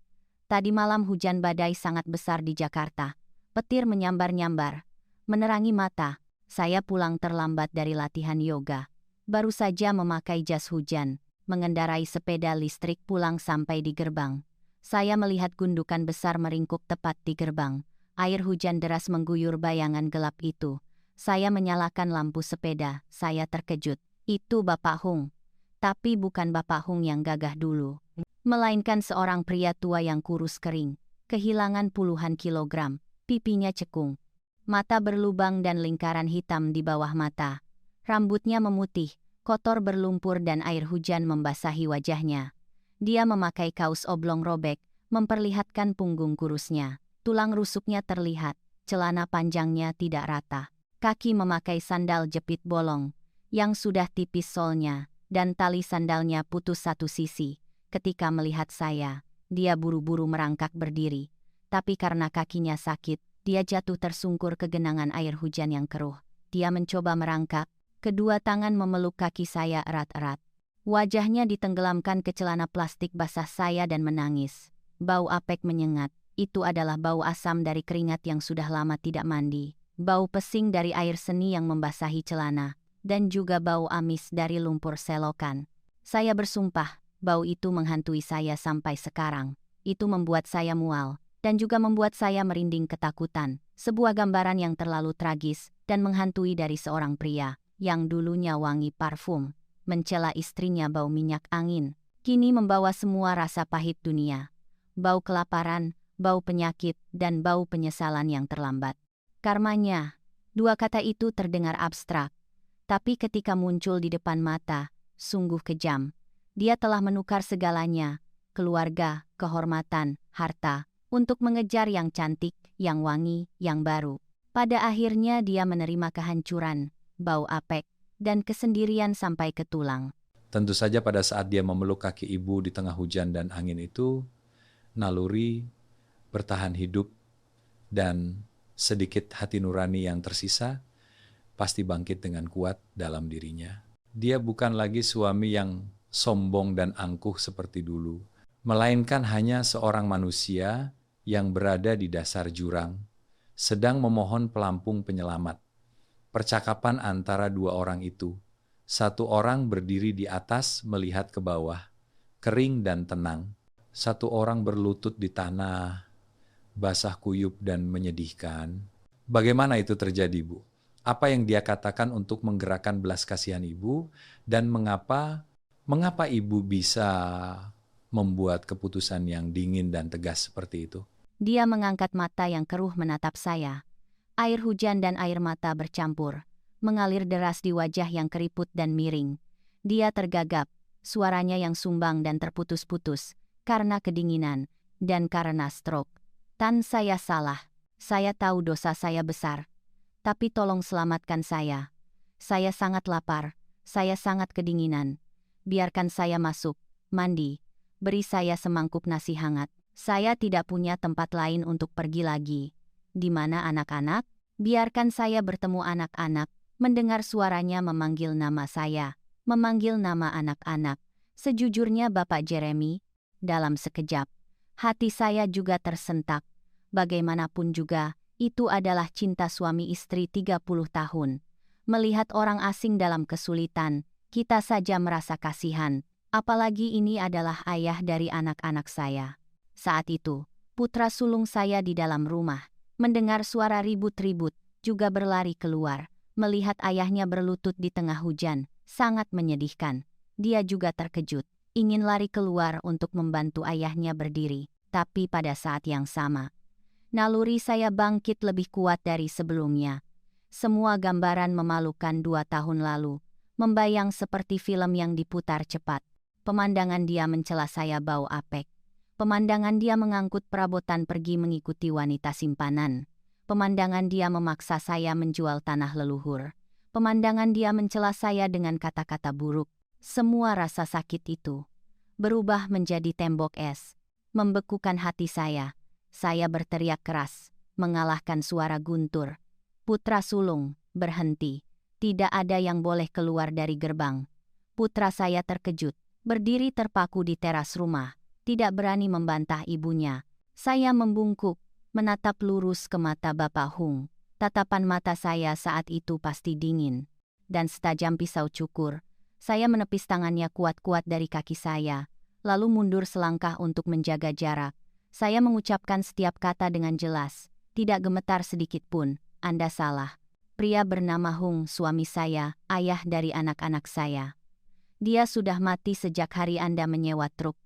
Tadi malam hujan badai sangat besar di Jakarta. Petir menyambar-nyambar, menerangi mata. Saya pulang terlambat dari latihan yoga. Baru saja memakai jas hujan, mengendarai sepeda listrik pulang sampai di gerbang. Saya melihat gundukan besar meringkuk tepat di gerbang. Air hujan deras mengguyur bayangan gelap itu. Saya menyalakan lampu sepeda, saya terkejut. Itu Bapak Hung. Tapi bukan Bapak Hung yang gagah dulu. Melainkan seorang pria tua yang kurus kering, kehilangan puluhan kilogram. Pipinya cekung, mata berlubang dan lingkaran hitam di bawah mata. Rambutnya memutih, kotor berlumpur dan air hujan membasahi wajahnya. Dia memakai kaos oblong robek, memperlihatkan punggung kurusnya. Tulang rusuknya terlihat, celana panjangnya tidak rata. Kaki memakai sandal jepit bolong, yang sudah tipis solnya, dan tali sandalnya putus satu sisi. Ketika melihat saya, dia buru-buru merangkak berdiri. Tapi karena kakinya sakit, dia jatuh tersungkur ke genangan air hujan yang keruh. Dia mencoba merangkak, kedua tangan memeluk kaki saya erat-erat. Wajahnya ditenggelamkan ke celana plastik basah saya dan menangis. Bau apek menyengat, itu adalah bau asam dari keringat yang sudah lama tidak mandi. Bau pesing dari air seni yang membasahi celana, dan juga bau amis dari lumpur selokan. Saya bersumpah, bau itu menghantui saya sampai sekarang. Itu membuat saya mual. Dan juga membuat saya merinding ketakutan, sebuah gambaran yang terlalu tragis dan menghantui dari seorang pria yang dulunya wangi parfum, mencela istrinya bau minyak angin, kini membawa semua rasa pahit dunia. Bau kelaparan, bau penyakit, dan bau penyesalan yang terlambat. Karmanya, dua kata itu terdengar abstrak, tapi ketika muncul di depan mata, sungguh kejam. Dia telah menukar segalanya, keluarga, kehormatan, harta, untuk mengejar yang cantik, yang wangi, yang baru. Pada akhirnya dia menerima kehancuran, bau apek, dan kesendirian sampai ke tulang. Tentu saja pada saat dia memeluk kaki ibu di tengah hujan dan angin itu, naluri bertahan hidup dan sedikit hati nurani yang tersisa pasti bangkit dengan kuat dalam dirinya. Dia bukan lagi suami yang sombong dan angkuh seperti dulu, melainkan hanya seorang manusia yang berada di dasar jurang, sedang memohon pelampung penyelamat. Percakapan antara dua orang itu, satu orang berdiri di atas melihat ke bawah, kering dan tenang. Satu orang berlutut di tanah, basah kuyup dan menyedihkan. Bagaimana itu terjadi, Bu? Apa yang dia katakan untuk menggerakkan belas kasihan ibu, dan mengapa ibu bisa membuat keputusan yang dingin dan tegas seperti itu? Dia mengangkat mata yang keruh menatap saya. Air hujan dan air mata bercampur, mengalir deras di wajah yang keriput dan miring. Dia tergagap, suaranya yang sumbang dan terputus-putus, karena kedinginan, dan karena stroke. Tan, saya salah. Saya tahu dosa saya besar. Tapi tolong selamatkan saya. Saya sangat lapar, saya sangat kedinginan. Biarkan saya masuk, mandi. Beri saya semangkuk nasi hangat. Saya tidak punya tempat lain untuk pergi lagi. Di mana anak-anak? Biarkan saya bertemu anak-anak, mendengar suaranya memanggil nama saya, memanggil nama anak-anak. Sejujurnya Bapak Jeremy, dalam sekejap, hati saya juga tersentak. Bagaimanapun juga, itu adalah cinta suami istri 30 tahun. Melihat orang asing dalam kesulitan, kita saja merasa kasihan, apalagi ini adalah ayah dari anak-anak saya. Saat itu, putra sulung saya di dalam rumah, mendengar suara ribut-ribut, juga berlari keluar, melihat ayahnya berlutut di tengah hujan, sangat menyedihkan. Dia juga terkejut, ingin lari keluar untuk membantu ayahnya berdiri, tapi pada saat yang sama, naluri saya bangkit lebih kuat dari sebelumnya. Semua gambaran memalukan 2 tahun lalu, membayang seperti film yang diputar cepat. Pemandangan dia mencela saya bau apek. Pemandangan dia mengangkut perabotan pergi mengikuti wanita simpanan. Pemandangan dia memaksa saya menjual tanah leluhur. Pemandangan dia mencela saya dengan kata-kata buruk. Semua rasa sakit itu berubah menjadi tembok es, membekukan hati saya. Saya berteriak keras, mengalahkan suara guntur. Putra sulung, berhenti. Tidak ada yang boleh keluar dari gerbang. Putra saya terkejut, berdiri terpaku di teras rumah. Tidak berani membantah ibunya. Saya membungkuk, menatap lurus ke mata Bapak Hung. Tatapan mata saya saat itu pasti dingin. Dan setajam pisau cukur, saya menepis tangannya kuat-kuat dari kaki saya, lalu mundur selangkah untuk menjaga jarak. Saya mengucapkan setiap kata dengan jelas, tidak gemetar sedikit pun. Anda salah. Pria bernama Hung, suami saya, ayah dari anak-anak saya. Dia sudah mati sejak hari Anda menyewa truk,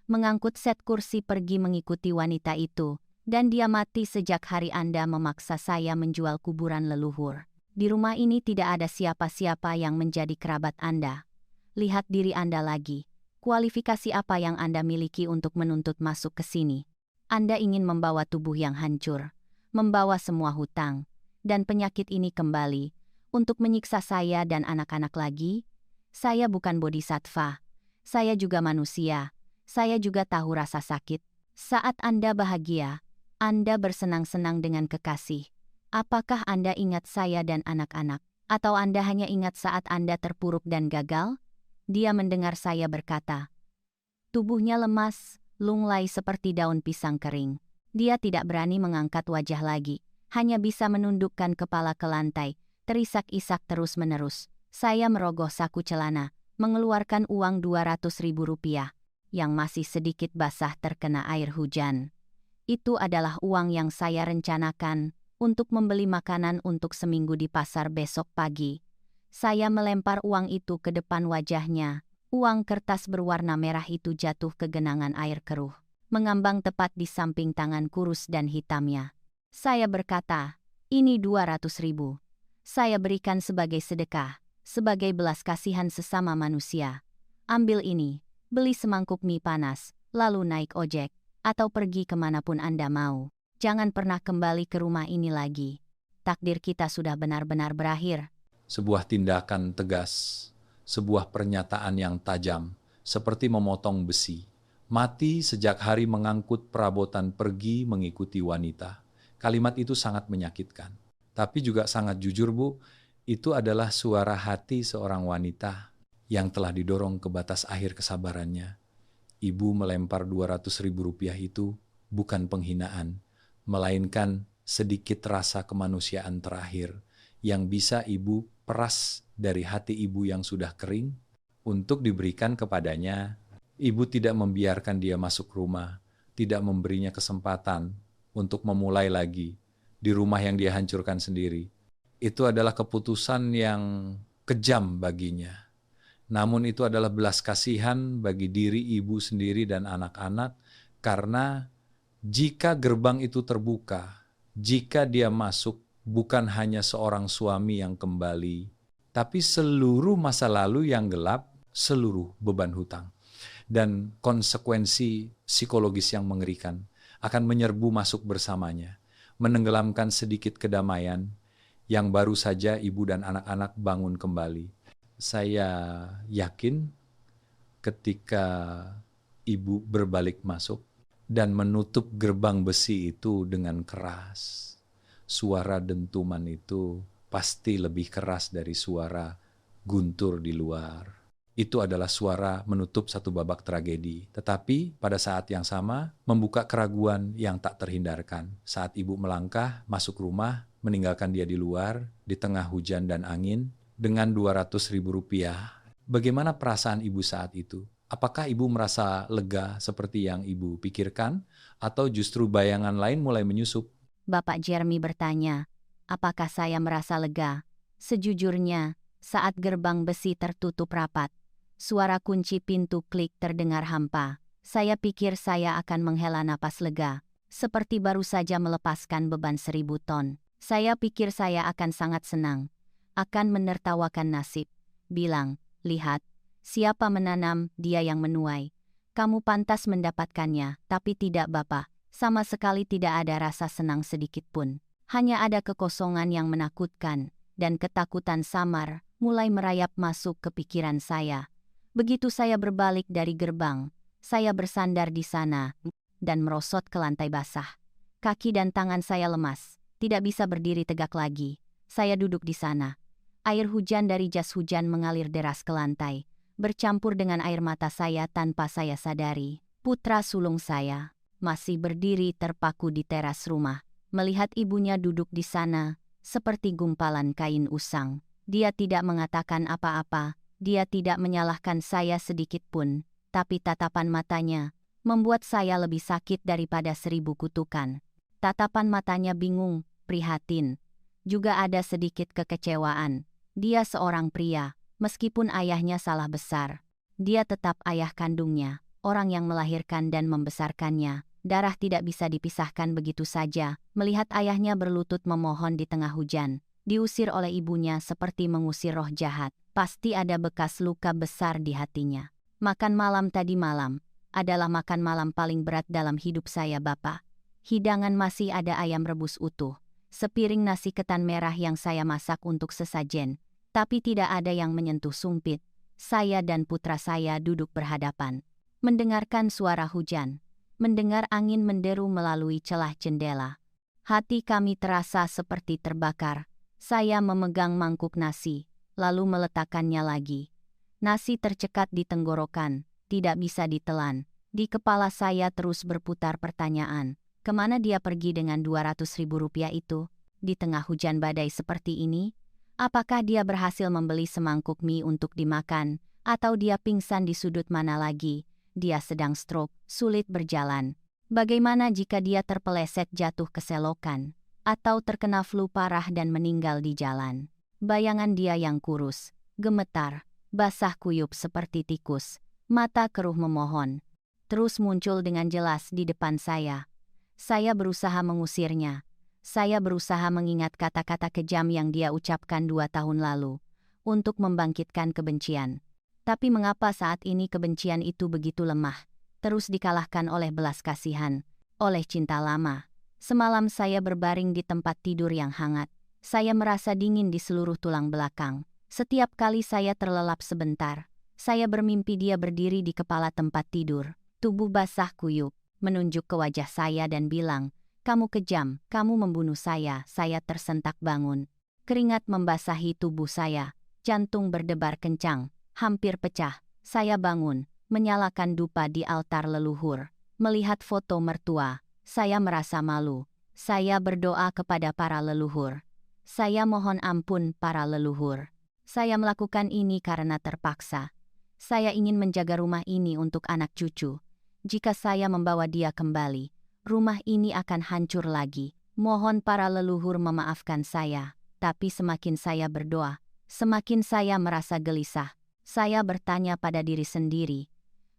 mengangkut set kursi pergi mengikuti wanita itu, dan dia mati sejak hari Anda memaksa saya menjual kuburan leluhur. Di rumah ini tidak ada siapa-siapa yang menjadi kerabat Anda. Lihat diri Anda lagi. Kualifikasi apa yang Anda miliki untuk menuntut masuk ke sini? Anda ingin membawa tubuh yang hancur, membawa semua hutang, dan penyakit ini kembali, untuk menyiksa saya dan anak-anak lagi? Saya bukan bodhisattva. Saya juga manusia. Saya juga tahu rasa sakit. Saat Anda bahagia, Anda bersenang-senang dengan kekasih. Apakah Anda ingat saya dan anak-anak? Atau Anda hanya ingat saat Anda terpuruk dan gagal? Dia mendengar saya berkata. Tubuhnya lemas, lunglai seperti daun pisang kering. Dia tidak berani mengangkat wajah lagi, hanya bisa menundukkan kepala ke lantai, terisak-isak terus-menerus. Saya merogoh saku celana, mengeluarkan uang 200.000 rupiah. Yang masih sedikit basah terkena air hujan. Itu adalah uang yang saya rencanakan untuk membeli makanan untuk seminggu di pasar besok pagi. Saya melempar uang itu ke depan wajahnya. Uang kertas berwarna merah itu jatuh ke genangan air keruh, mengambang tepat di samping tangan kurus dan hitamnya. Saya berkata, ini 200.000. Saya berikan sebagai sedekah, sebagai belas kasihan sesama manusia. Ambil ini. Beli semangkuk mie panas, lalu naik ojek, atau pergi kemanapun Anda mau. Jangan pernah kembali ke rumah ini lagi. Takdir kita sudah benar-benar berakhir. Sebuah tindakan tegas, sebuah pernyataan yang tajam, seperti memotong besi. Mati sejak hari mengangkut perabotan pergi mengikuti wanita. Kalimat itu sangat menyakitkan. Tapi juga sangat jujur, Bu. Itu adalah suara hati seorang wanita yang telah didorong ke batas akhir kesabarannya. Ibu melempar Rp200.000 itu bukan penghinaan, melainkan sedikit rasa kemanusiaan terakhir yang bisa ibu peras dari hati ibu yang sudah kering untuk diberikan kepadanya. Ibu tidak membiarkan dia masuk rumah, tidak memberinya kesempatan untuk memulai lagi di rumah yang dia hancurkan sendiri. Itu adalah keputusan yang kejam baginya. Namun itu adalah belas kasihan bagi diri ibu sendiri dan anak-anak, karena jika gerbang itu terbuka, jika dia masuk, bukan hanya seorang suami yang kembali, tapi seluruh masa lalu yang gelap, seluruh beban hutang, dan konsekuensi psikologis yang mengerikan akan menyerbu masuk bersamanya, menenggelamkan sedikit kedamaian yang baru saja ibu dan anak-anak bangun kembali. Saya yakin ketika ibu berbalik masuk dan menutup gerbang besi itu dengan keras, suara dentuman itu pasti lebih keras dari suara guntur di luar. Itu adalah suara menutup satu babak tragedi. Tetapi pada saat yang sama membuka keraguan yang tak terhindarkan. Saat ibu melangkah masuk rumah, meninggalkan dia di luar, di tengah hujan dan angin, dengan Rp200.000. Bagaimana perasaan ibu saat itu? Apakah ibu merasa lega seperti yang ibu pikirkan? Atau justru bayangan lain mulai menyusup? Bapak Jeremy bertanya, apakah saya merasa lega? Sejujurnya, saat gerbang besi tertutup rapat, suara kunci pintu klik terdengar hampa. Saya pikir saya akan menghela napas lega, seperti baru saja melepaskan beban 1.000 ton. Saya pikir saya akan sangat senang, akan menertawakan nasib. Bilang, lihat, siapa menanam, dia yang menuai. Kamu pantas mendapatkannya, tapi tidak Bapak. Sama sekali tidak ada rasa senang sedikit pun. Hanya ada kekosongan yang menakutkan, dan ketakutan samar mulai merayap masuk ke pikiran saya. Begitu saya berbalik dari gerbang, saya bersandar di sana dan merosot ke lantai basah. Kaki dan tangan saya lemas, tidak bisa berdiri tegak lagi. Saya duduk di sana. Air hujan dari jas hujan mengalir deras ke lantai, bercampur dengan air mata saya tanpa saya sadari. Putra sulung saya masih berdiri terpaku di teras rumah, melihat ibunya duduk di sana, seperti gumpalan kain usang. Dia tidak mengatakan apa-apa, dia tidak menyalahkan saya sedikit pun, tapi tatapan matanya membuat saya lebih sakit daripada 1.000 kutukan. Tatapan matanya bingung, prihatin. Juga ada sedikit kekecewaan. Dia seorang pria, meskipun ayahnya salah besar. Dia tetap ayah kandungnya, orang yang melahirkan dan membesarkannya. Darah tidak bisa dipisahkan begitu saja. Melihat ayahnya berlutut memohon di tengah hujan, diusir oleh ibunya seperti mengusir roh jahat. Pasti ada bekas luka besar di hatinya. Makan malam tadi malam adalah makan malam paling berat dalam hidup saya, Bapak. Hidangan masih ada ayam rebus utuh, sepiring nasi ketan merah yang saya masak untuk sesajen, tapi tidak ada yang menyentuh sumpit. Saya dan putra saya duduk berhadapan, mendengarkan suara hujan, mendengar angin menderu melalui celah jendela. Hati kami terasa seperti terbakar. Saya memegang mangkuk nasi, lalu meletakkannya lagi. Nasi tercekat di tenggorokan, tidak bisa ditelan. Di kepala saya terus berputar pertanyaan, kemana dia pergi dengan Rp200.000 itu? Di tengah hujan badai seperti ini? Apakah dia berhasil membeli semangkuk mie untuk dimakan, atau dia pingsan di sudut mana lagi? Dia sedang stroke, sulit berjalan. Bagaimana jika dia terpeleset jatuh ke selokan, atau terkena flu parah dan meninggal di jalan? Bayangan dia yang kurus, gemetar, basah kuyup seperti tikus, mata keruh memohon, terus muncul dengan jelas di depan saya. Saya berusaha mengusirnya. Saya berusaha mengingat kata-kata kejam yang dia ucapkan 2 tahun lalu, untuk membangkitkan kebencian. Tapi mengapa saat ini kebencian itu begitu lemah, terus dikalahkan oleh belas kasihan, oleh cinta lama? Semalam saya berbaring di tempat tidur yang hangat. Saya merasa dingin di seluruh tulang belakang. Setiap kali saya terlelap sebentar, saya bermimpi dia berdiri di kepala tempat tidur. Tubuh basah kuyup, menunjuk ke wajah saya dan bilang, "Kamu kejam, kamu membunuh saya." Saya tersentak bangun. Keringat membasahi tubuh saya. Jantung berdebar kencang, hampir pecah. Saya bangun, menyalakan dupa di altar leluhur. Melihat foto mertua, saya merasa malu. Saya berdoa kepada para leluhur. Saya mohon ampun para leluhur. Saya melakukan ini karena terpaksa. Saya ingin menjaga rumah ini untuk anak cucu. Jika saya membawa dia kembali, rumah ini akan hancur lagi. Mohon para leluhur memaafkan saya. Tapi semakin saya berdoa, semakin saya merasa gelisah. Saya bertanya pada diri sendiri,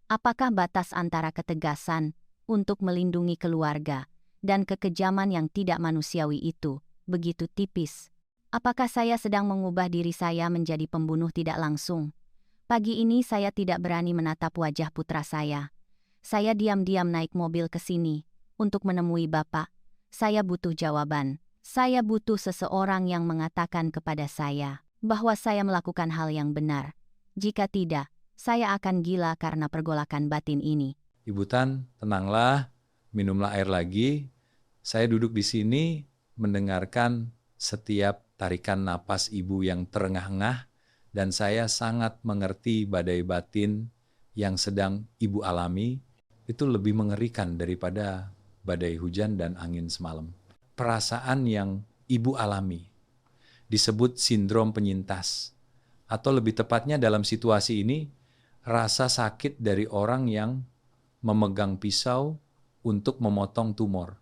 apakah batas antara ketegasan untuk melindungi keluarga dan kekejaman yang tidak manusiawi itu begitu tipis? Apakah saya sedang mengubah diri saya menjadi pembunuh tidak langsung? Pagi ini saya tidak berani menatap wajah putra saya. Saya diam-diam naik mobil ke sini untuk menemui Bapak. Saya butuh jawaban. Saya butuh seseorang yang mengatakan kepada saya bahwa saya melakukan hal yang benar. Jika tidak, saya akan gila karena pergolakan batin ini. Ibu Tan, tenanglah, minumlah air lagi. Saya duduk di sini mendengarkan setiap tarikan napas ibu yang terengah-engah, dan saya sangat mengerti badai batin yang sedang ibu alami. Itu lebih mengerikan daripada badai hujan dan angin semalam. Perasaan yang ibu alami disebut sindrom penyintas, atau lebih tepatnya dalam situasi ini, rasa sakit dari orang yang memegang pisau untuk memotong tumor.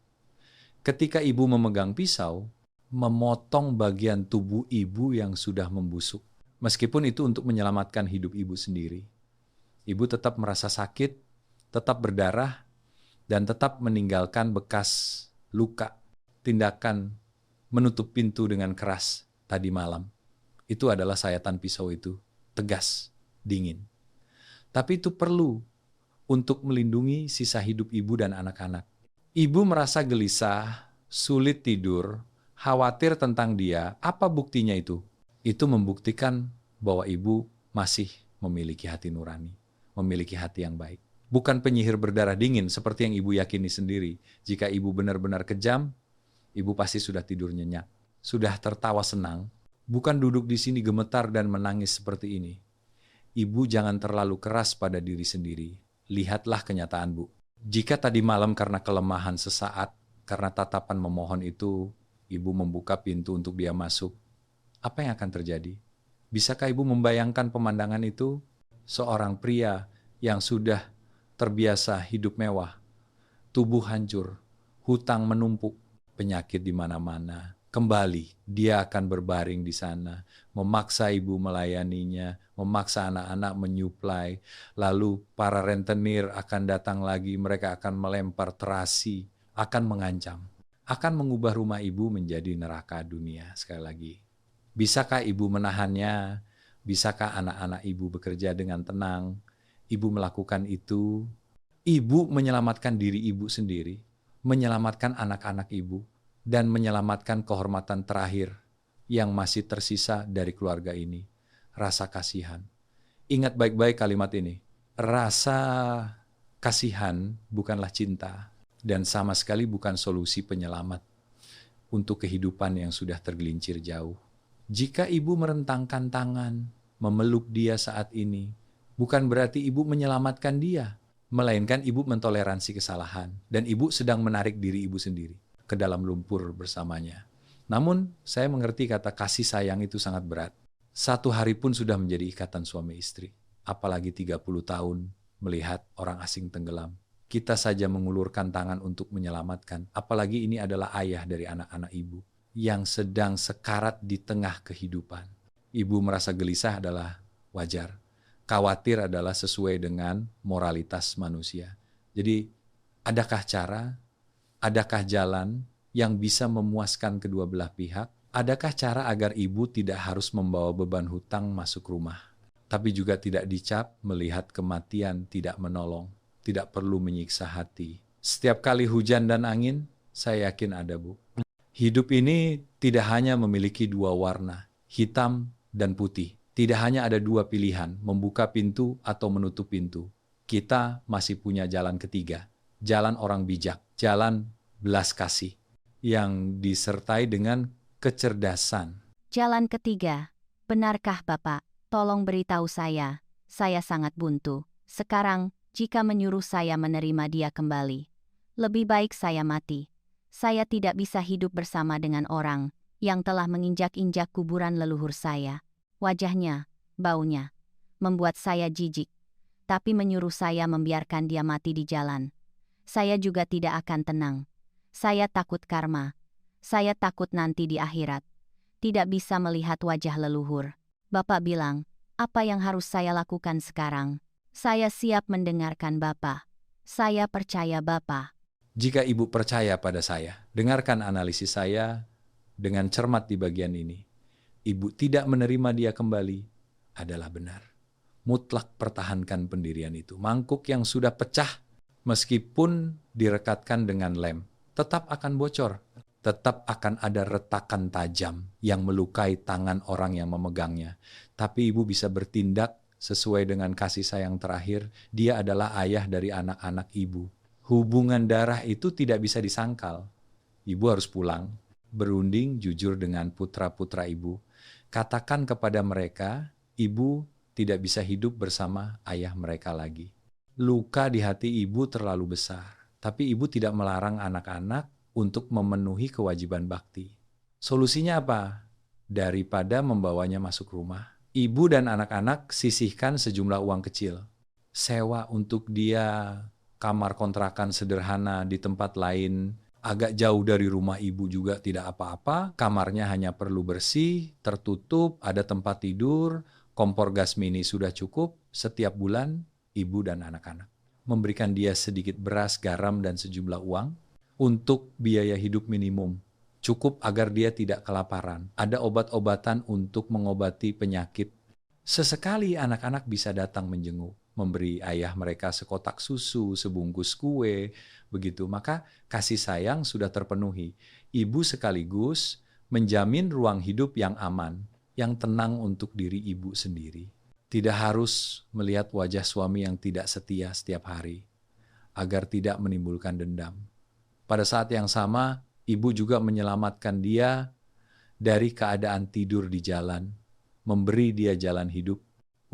Ketika ibu memegang pisau, memotong bagian tubuh ibu yang sudah membusuk. Meskipun itu untuk menyelamatkan hidup ibu sendiri. Ibu tetap merasa sakit, tetap berdarah, dan tetap meninggalkan bekas luka. Tindakan menutup pintu dengan keras tadi malam. Itu adalah sayatan pisau itu, tegas, dingin. Tapi itu perlu untuk melindungi sisa hidup ibu dan anak-anak. Ibu merasa gelisah, sulit tidur, khawatir tentang dia. Apa buktinya itu? Itu membuktikan bahwa ibu masih memiliki hati nurani, memiliki hati yang baik. Bukan penyihir berdarah dingin seperti yang ibu yakini sendiri. Jika ibu benar-benar kejam, ibu pasti sudah tidur nyenyak, sudah tertawa senang, bukan duduk di sini gemetar dan menangis seperti ini. Ibu jangan terlalu keras pada diri sendiri. Lihatlah kenyataan, Bu. Jika tadi malam karena kelemahan sesaat, karena tatapan memohon itu, ibu membuka pintu untuk dia masuk, apa yang akan terjadi? Bisakah ibu membayangkan pemandangan itu? Seorang pria yang sudah terbiasa hidup mewah, tubuh hancur, hutang menumpuk, penyakit di mana-mana. Kembali, dia akan berbaring di sana, memaksa ibu melayaninya, memaksa anak-anak menyuplai. Lalu para rentenir akan datang lagi, mereka akan melempar terasi, akan mengancam, akan mengubah rumah ibu menjadi neraka dunia. Sekali lagi, bisakah ibu menahannya? Bisakah anak-anak ibu bekerja dengan tenang? Ibu melakukan itu, ibu menyelamatkan diri ibu sendiri, menyelamatkan anak-anak ibu, dan menyelamatkan kehormatan terakhir yang masih tersisa dari keluarga ini, rasa kasihan. Ingat baik-baik kalimat ini, rasa kasihan bukanlah cinta, dan sama sekali bukan solusi penyelamat untuk kehidupan yang sudah tergelincir jauh. Jika ibu merentangkan tangan, memeluk dia saat ini, bukan berarti ibu menyelamatkan dia, melainkan ibu mentoleransi kesalahan, dan ibu sedang menarik diri ibu sendiri ke dalam lumpur bersamanya. Namun, saya mengerti kata kasih sayang itu sangat berat. 1 hari pun sudah menjadi ikatan suami istri. Apalagi 30 tahun melihat orang asing tenggelam. Kita saja mengulurkan tangan untuk menyelamatkan. Apalagi ini adalah ayah dari anak-anak ibu yang sedang sekarat di tengah kehidupan. Ibu merasa gelisah adalah wajar. Khawatir adalah sesuai dengan moralitas manusia. Jadi, adakah cara? Adakah jalan yang bisa memuaskan kedua belah pihak? Adakah cara agar ibu tidak harus membawa beban hutang masuk rumah, tapi juga tidak dicap melihat kematian tidak menolong, tidak perlu menyiksa hati? Setiap kali hujan dan angin, Saya yakin ada, Bu. Hidup ini tidak hanya memiliki dua warna, hitam dan putih. Tidak hanya ada dua pilihan, membuka pintu atau menutup pintu. Kita masih punya jalan ketiga, jalan orang bijak, jalan belas kasih, yang disertai dengan kecerdasan. Jalan ketiga, benarkah Bapak? Tolong beritahu saya sangat buntu. Sekarang, jika menyuruh saya menerima dia kembali, lebih baik saya mati. Saya tidak bisa hidup bersama dengan orang yang telah menginjak-injak kuburan leluhur saya. Wajahnya, baunya, membuat saya jijik. Tapi menyuruh saya membiarkan dia mati di jalan. Saya juga tidak akan tenang. Saya takut karma. Saya takut nanti di akhirat tidak bisa melihat wajah leluhur. Bapak bilang, apa yang harus saya lakukan sekarang? Saya siap mendengarkan Bapak. Saya percaya Bapak. Jika Ibu percaya pada saya, dengarkan analisis saya dengan cermat di bagian ini. Ibu tidak menerima dia kembali adalah benar. Mutlak pertahankan pendirian itu. Mangkuk yang sudah pecah, meskipun direkatkan dengan lem, tetap akan bocor. Tetap akan ada retakan tajam yang melukai tangan orang yang memegangnya. Tapi Ibu bisa bertindak sesuai dengan kasih sayang terakhir. Dia adalah ayah dari anak-anak Ibu. Hubungan darah itu tidak bisa disangkal. Ibu harus pulang, berunding jujur dengan putra-putra Ibu. Katakan kepada mereka, Ibu tidak bisa hidup bersama ayah mereka lagi. Luka di hati Ibu terlalu besar, tapi Ibu tidak melarang anak-anak untuk memenuhi kewajiban bakti. Solusinya apa? Daripada membawanya masuk rumah, Ibu dan anak-anak sisihkan sejumlah uang kecil. Sewa untuk dia kamar kontrakan sederhana di tempat lain, agak jauh dari rumah Ibu juga tidak apa-apa, kamarnya hanya perlu bersih, tertutup, ada tempat tidur, kompor gas mini sudah cukup. Setiap bulan, Ibu dan anak-anak memberikan dia sedikit beras, garam, dan sejumlah uang untuk biaya hidup minimum. Cukup agar dia tidak kelaparan. Ada obat-obatan untuk mengobati penyakit. Sesekali anak-anak bisa datang menjenguk, memberi ayah mereka sekotak susu, sebungkus kue, begitu. Maka kasih sayang sudah terpenuhi. Ibu sekaligus menjamin ruang hidup yang aman, yang tenang untuk diri Ibu sendiri. Tidak harus melihat wajah suami yang tidak setia setiap hari, agar tidak menimbulkan dendam. Pada saat yang sama, Ibu juga menyelamatkan dia dari keadaan tidur di jalan, memberi dia jalan hidup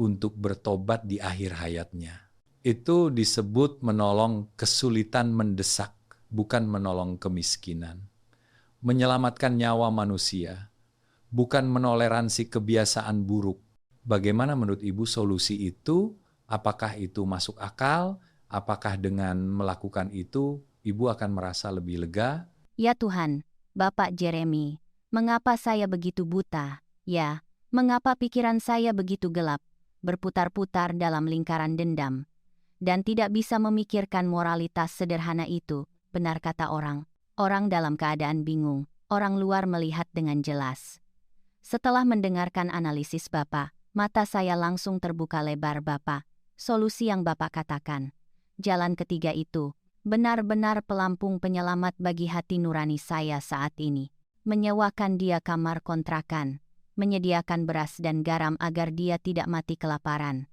untuk bertobat di akhir hayatnya. Itu disebut menolong kesulitan mendesak, bukan menolong kemiskinan. Menyelamatkan nyawa manusia, bukan menoleransi kebiasaan buruk. Bagaimana menurut Ibu solusi itu? Apakah itu masuk akal? Apakah dengan melakukan itu Ibu akan merasa lebih lega? Ya Tuhan, Bapak Jeremy, mengapa saya begitu buta? Ya, mengapa pikiran saya begitu gelap, berputar-putar dalam lingkaran dendam, dan tidak bisa memikirkan moralitas sederhana itu? Benar kata orang. Orang dalam keadaan bingung, orang luar melihat dengan jelas. Setelah mendengarkan analisis Bapak, mata saya langsung terbuka lebar Bapak. Solusi yang Bapak katakan, jalan ketiga itu, benar-benar pelampung penyelamat bagi hati nurani saya saat ini. Menyewakan dia kamar kontrakan, menyediakan beras dan garam agar dia tidak mati kelaparan,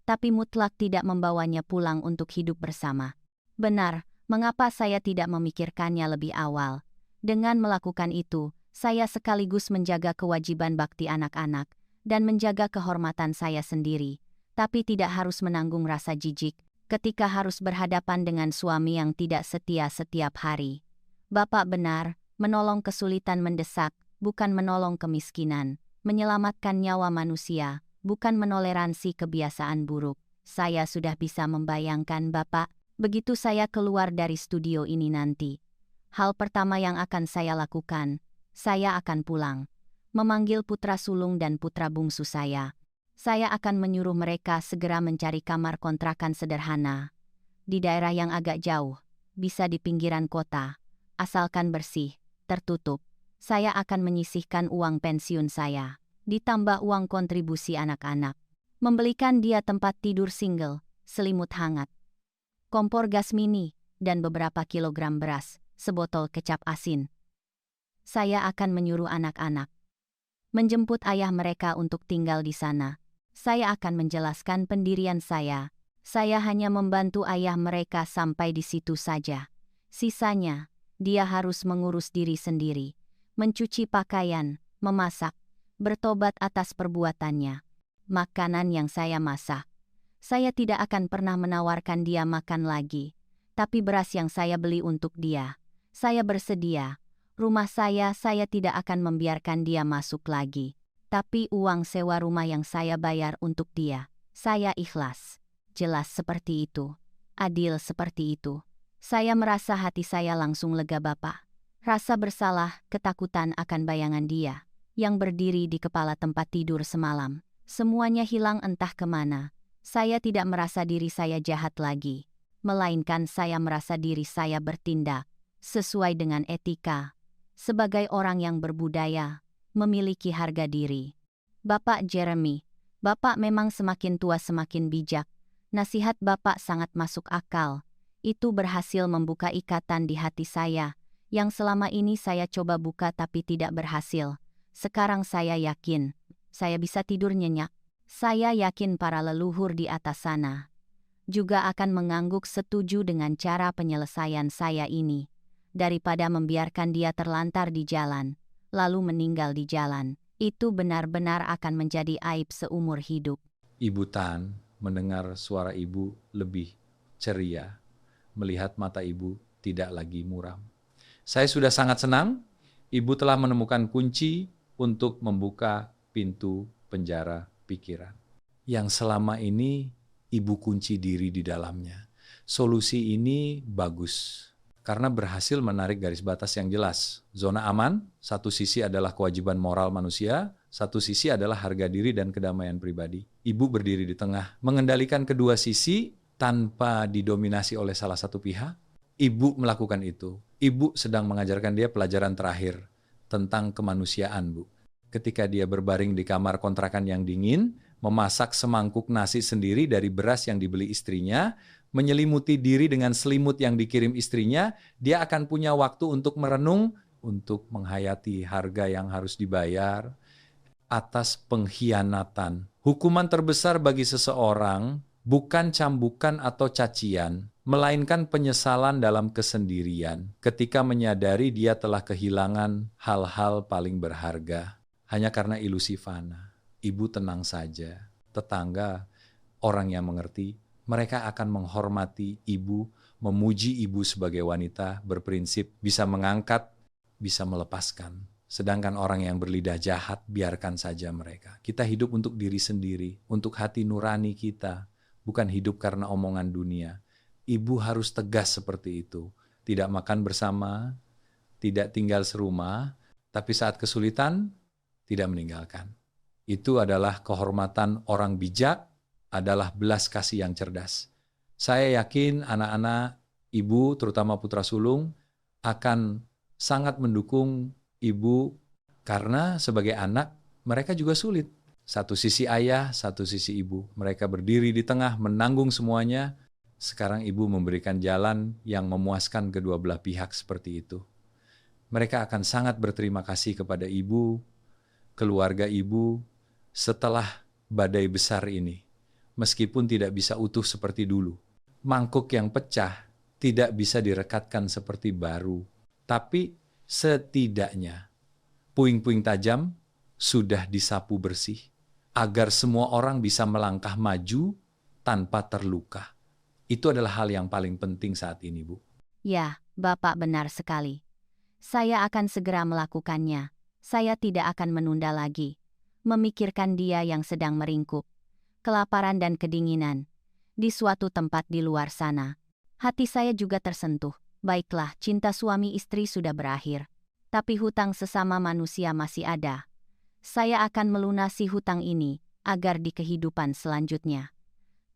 tapi mutlak tidak membawanya pulang untuk hidup bersama. Benar, mengapa saya tidak memikirkannya lebih awal? Dengan melakukan itu, saya sekaligus menjaga kewajiban bakti anak-anak dan menjaga kehormatan saya sendiri, tapi tidak harus menanggung rasa jijik ketika harus berhadapan dengan suami yang tidak setia setiap hari. Bapak benar, menolong kesulitan mendesak, bukan menolong kemiskinan, menyelamatkan nyawa manusia, bukan menoleransi kebiasaan buruk. Saya sudah bisa membayangkan Bapak, begitu saya keluar dari studio ini nanti. Hal pertama yang akan saya lakukan, saya akan pulang, memanggil putra sulung dan putra bungsu saya. Saya akan menyuruh mereka segera mencari kamar kontrakan sederhana di daerah yang agak jauh, bisa di pinggiran kota, asalkan bersih, tertutup. Saya akan menyisihkan uang pensiun saya, ditambah uang kontribusi anak-anak, membelikan dia tempat tidur single, selimut hangat, kompor gas mini, dan beberapa kilogram beras. sebotol kecap asin. Saya akan menyuruh anak-anak menjemput ayah mereka untuk tinggal di sana. Saya akan menjelaskan pendirian saya. Saya hanya membantu ayah mereka sampai di situ saja. Sisanya, dia harus mengurus diri sendiri, mencuci pakaian, memasak, bertobat atas perbuatannya. Makanan yang saya masak, saya tidak akan pernah menawarkan dia makan lagi. Tapi beras yang saya beli untuk dia, saya bersedia. Rumah saya tidak akan membiarkan dia masuk lagi. Tapi uang sewa rumah yang saya bayar untuk dia, saya ikhlas. Jelas seperti itu. Adil seperti itu. Saya merasa hati saya langsung lega, Bapak. Rasa bersalah, ketakutan akan bayangan dia yang berdiri di kepala tempat tidur semalam. Semuanya hilang entah kemana. Saya tidak merasa diri saya jahat lagi, melainkan saya merasa diri saya bertindak sesuai dengan etika. Sebagai orang yang berbudaya, memiliki harga diri. Bapak Jeremy, Bapak memang semakin tua semakin bijak. Nasihat Bapak sangat masuk akal. Itu berhasil membuka ikatan di hati saya, yang selama ini saya coba buka tapi tidak berhasil. Sekarang saya yakin, saya bisa tidur nyenyak. Saya yakin para leluhur di atas sana juga akan mengangguk setuju dengan cara penyelesaian saya ini. Daripada membiarkan dia terlantar di jalan, lalu meninggal di jalan, itu benar-benar akan menjadi aib seumur hidup. Ibu Tan mendengar suara ibu lebih ceria, melihat mata ibu tidak lagi muram. Saya sudah sangat senang, ibu telah menemukan kunci untuk membuka pintu penjara pikiran yang selama ini ibu kunci diri di dalamnya. Solusi ini bagus karena berhasil menarik garis batas yang jelas. Zona aman, satu sisi adalah kewajiban moral manusia, satu sisi adalah harga diri dan kedamaian pribadi. Ibu berdiri di tengah, mengendalikan kedua sisi tanpa didominasi oleh salah satu pihak. Ibu melakukan itu. Ibu sedang mengajarkan dia pelajaran terakhir tentang kemanusiaan, Bu. Ketika dia berbaring di kamar kontrakan yang dingin, memasak semangkuk nasi sendiri dari beras yang dibeli istrinya, menyelimuti diri dengan selimut yang dikirim istrinya, dia akan punya waktu untuk merenung, untuk menghayati harga yang harus dibayar atas pengkhianatan. Hukuman terbesar bagi seseorang bukan cambukan atau cacian, melainkan penyesalan dalam kesendirian ketika menyadari dia telah kehilangan hal-hal paling berharga hanya karena ilusi fana. Ibu tenang saja, tetangga, orang yang mengerti, mereka akan menghormati ibu, memuji ibu sebagai wanita berprinsip bisa mengangkat, bisa melepaskan. Sedangkan orang yang berlidah jahat, biarkan saja mereka. Kita hidup untuk diri sendiri, untuk hati nurani kita, bukan hidup karena omongan dunia. Ibu harus tegas seperti itu. Tidak makan bersama, tidak tinggal serumah, tapi saat kesulitan, tidak meninggalkan. Itu adalah kehormatan orang bijak, adalah belas kasih yang cerdas. Saya yakin anak-anak ibu, terutama putra sulung, akan sangat mendukung ibu karena sebagai anak mereka juga sulit. Satu sisi ayah, satu sisi ibu. Mereka berdiri di tengah, menanggung semuanya. Sekarang ibu memberikan jalan yang memuaskan kedua belah pihak seperti itu. Mereka akan sangat berterima kasih kepada ibu, keluarga ibu, setelah badai besar ini. Meskipun tidak bisa utuh seperti dulu. Mangkuk yang pecah tidak bisa direkatkan seperti baru. Tapi setidaknya puing-puing tajam sudah disapu bersih. Agar semua orang bisa melangkah maju tanpa terluka. Itu adalah hal yang paling penting saat ini, Bu. Ya, Bapak benar sekali. Saya akan segera melakukannya. Saya tidak akan menunda lagi. Memikirkan dia yang sedang meringkuk, kelaparan dan kedinginan, di suatu tempat di luar sana. Hati saya juga tersentuh. Baiklah, cinta suami istri sudah berakhir. Tapi hutang sesama manusia masih ada. Saya akan melunasi hutang ini, agar di kehidupan selanjutnya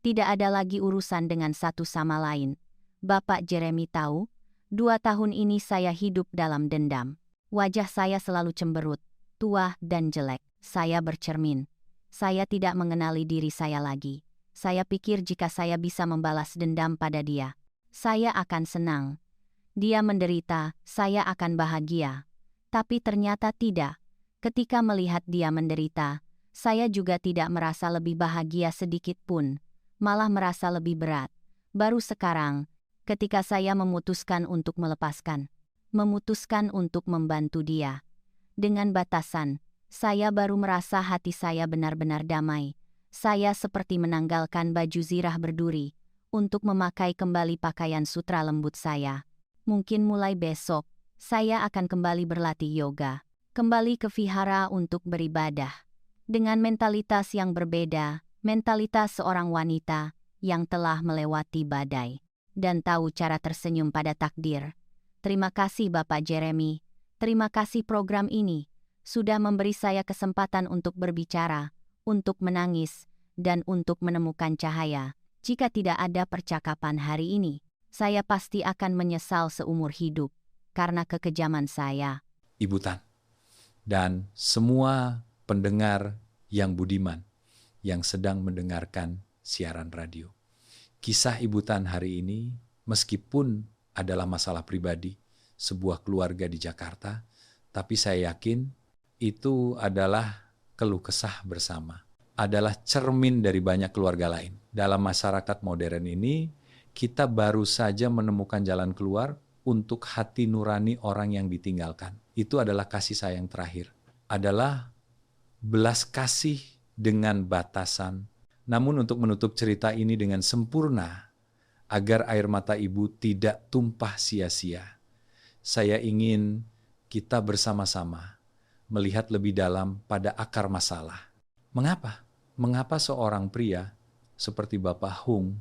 tidak ada lagi urusan dengan satu sama lain. Bapak Jeremy tahu, 2 tahun ini saya hidup dalam dendam. Wajah saya selalu cemberut, tua dan jelek. Saya bercermin. Saya tidak mengenali diri saya lagi. Saya pikir jika saya bisa membalas dendam pada dia, saya akan senang. Dia menderita, saya akan bahagia. Tapi ternyata tidak. Ketika melihat dia menderita, saya juga tidak merasa lebih bahagia sedikit pun, malah merasa lebih berat. Baru sekarang, ketika saya memutuskan untuk memutuskan untuk membantu dia. Dengan batasan, saya baru merasa hati saya benar-benar damai. Saya seperti menanggalkan baju zirah berduri, untuk memakai kembali pakaian sutra lembut saya. Mungkin mulai besok, saya akan kembali berlatih yoga, kembali ke vihara untuk beribadah. Dengan mentalitas yang berbeda, mentalitas seorang wanita yang telah melewati badai dan tahu cara tersenyum pada takdir. Terima kasih Bapak Jeremy, terima kasih program ini, sudah memberi saya kesempatan untuk berbicara, untuk menangis, dan untuk menemukan cahaya. Jika tidak ada percakapan hari ini, saya pasti akan menyesal seumur hidup, karena kekejaman saya. Ibu Tan, dan semua pendengar yang budiman, yang sedang mendengarkan siaran radio. Kisah Ibu Tan hari ini, meskipun adalah masalah pribadi, sebuah keluarga di Jakarta, tapi saya yakin itu adalah keluh kesah bersama, adalah cermin dari banyak keluarga lain. Dalam masyarakat modern ini, kita baru saja menemukan jalan keluar untuk hati nurani orang yang ditinggalkan. Itu adalah kasih sayang terakhir. Adalah belas kasih dengan batasan. Namun untuk menutup cerita ini dengan sempurna, agar air mata ibu tidak tumpah sia-sia, saya ingin kita bersama-sama melihat lebih dalam pada akar masalah. Mengapa? Mengapa seorang pria seperti Bapak Hung,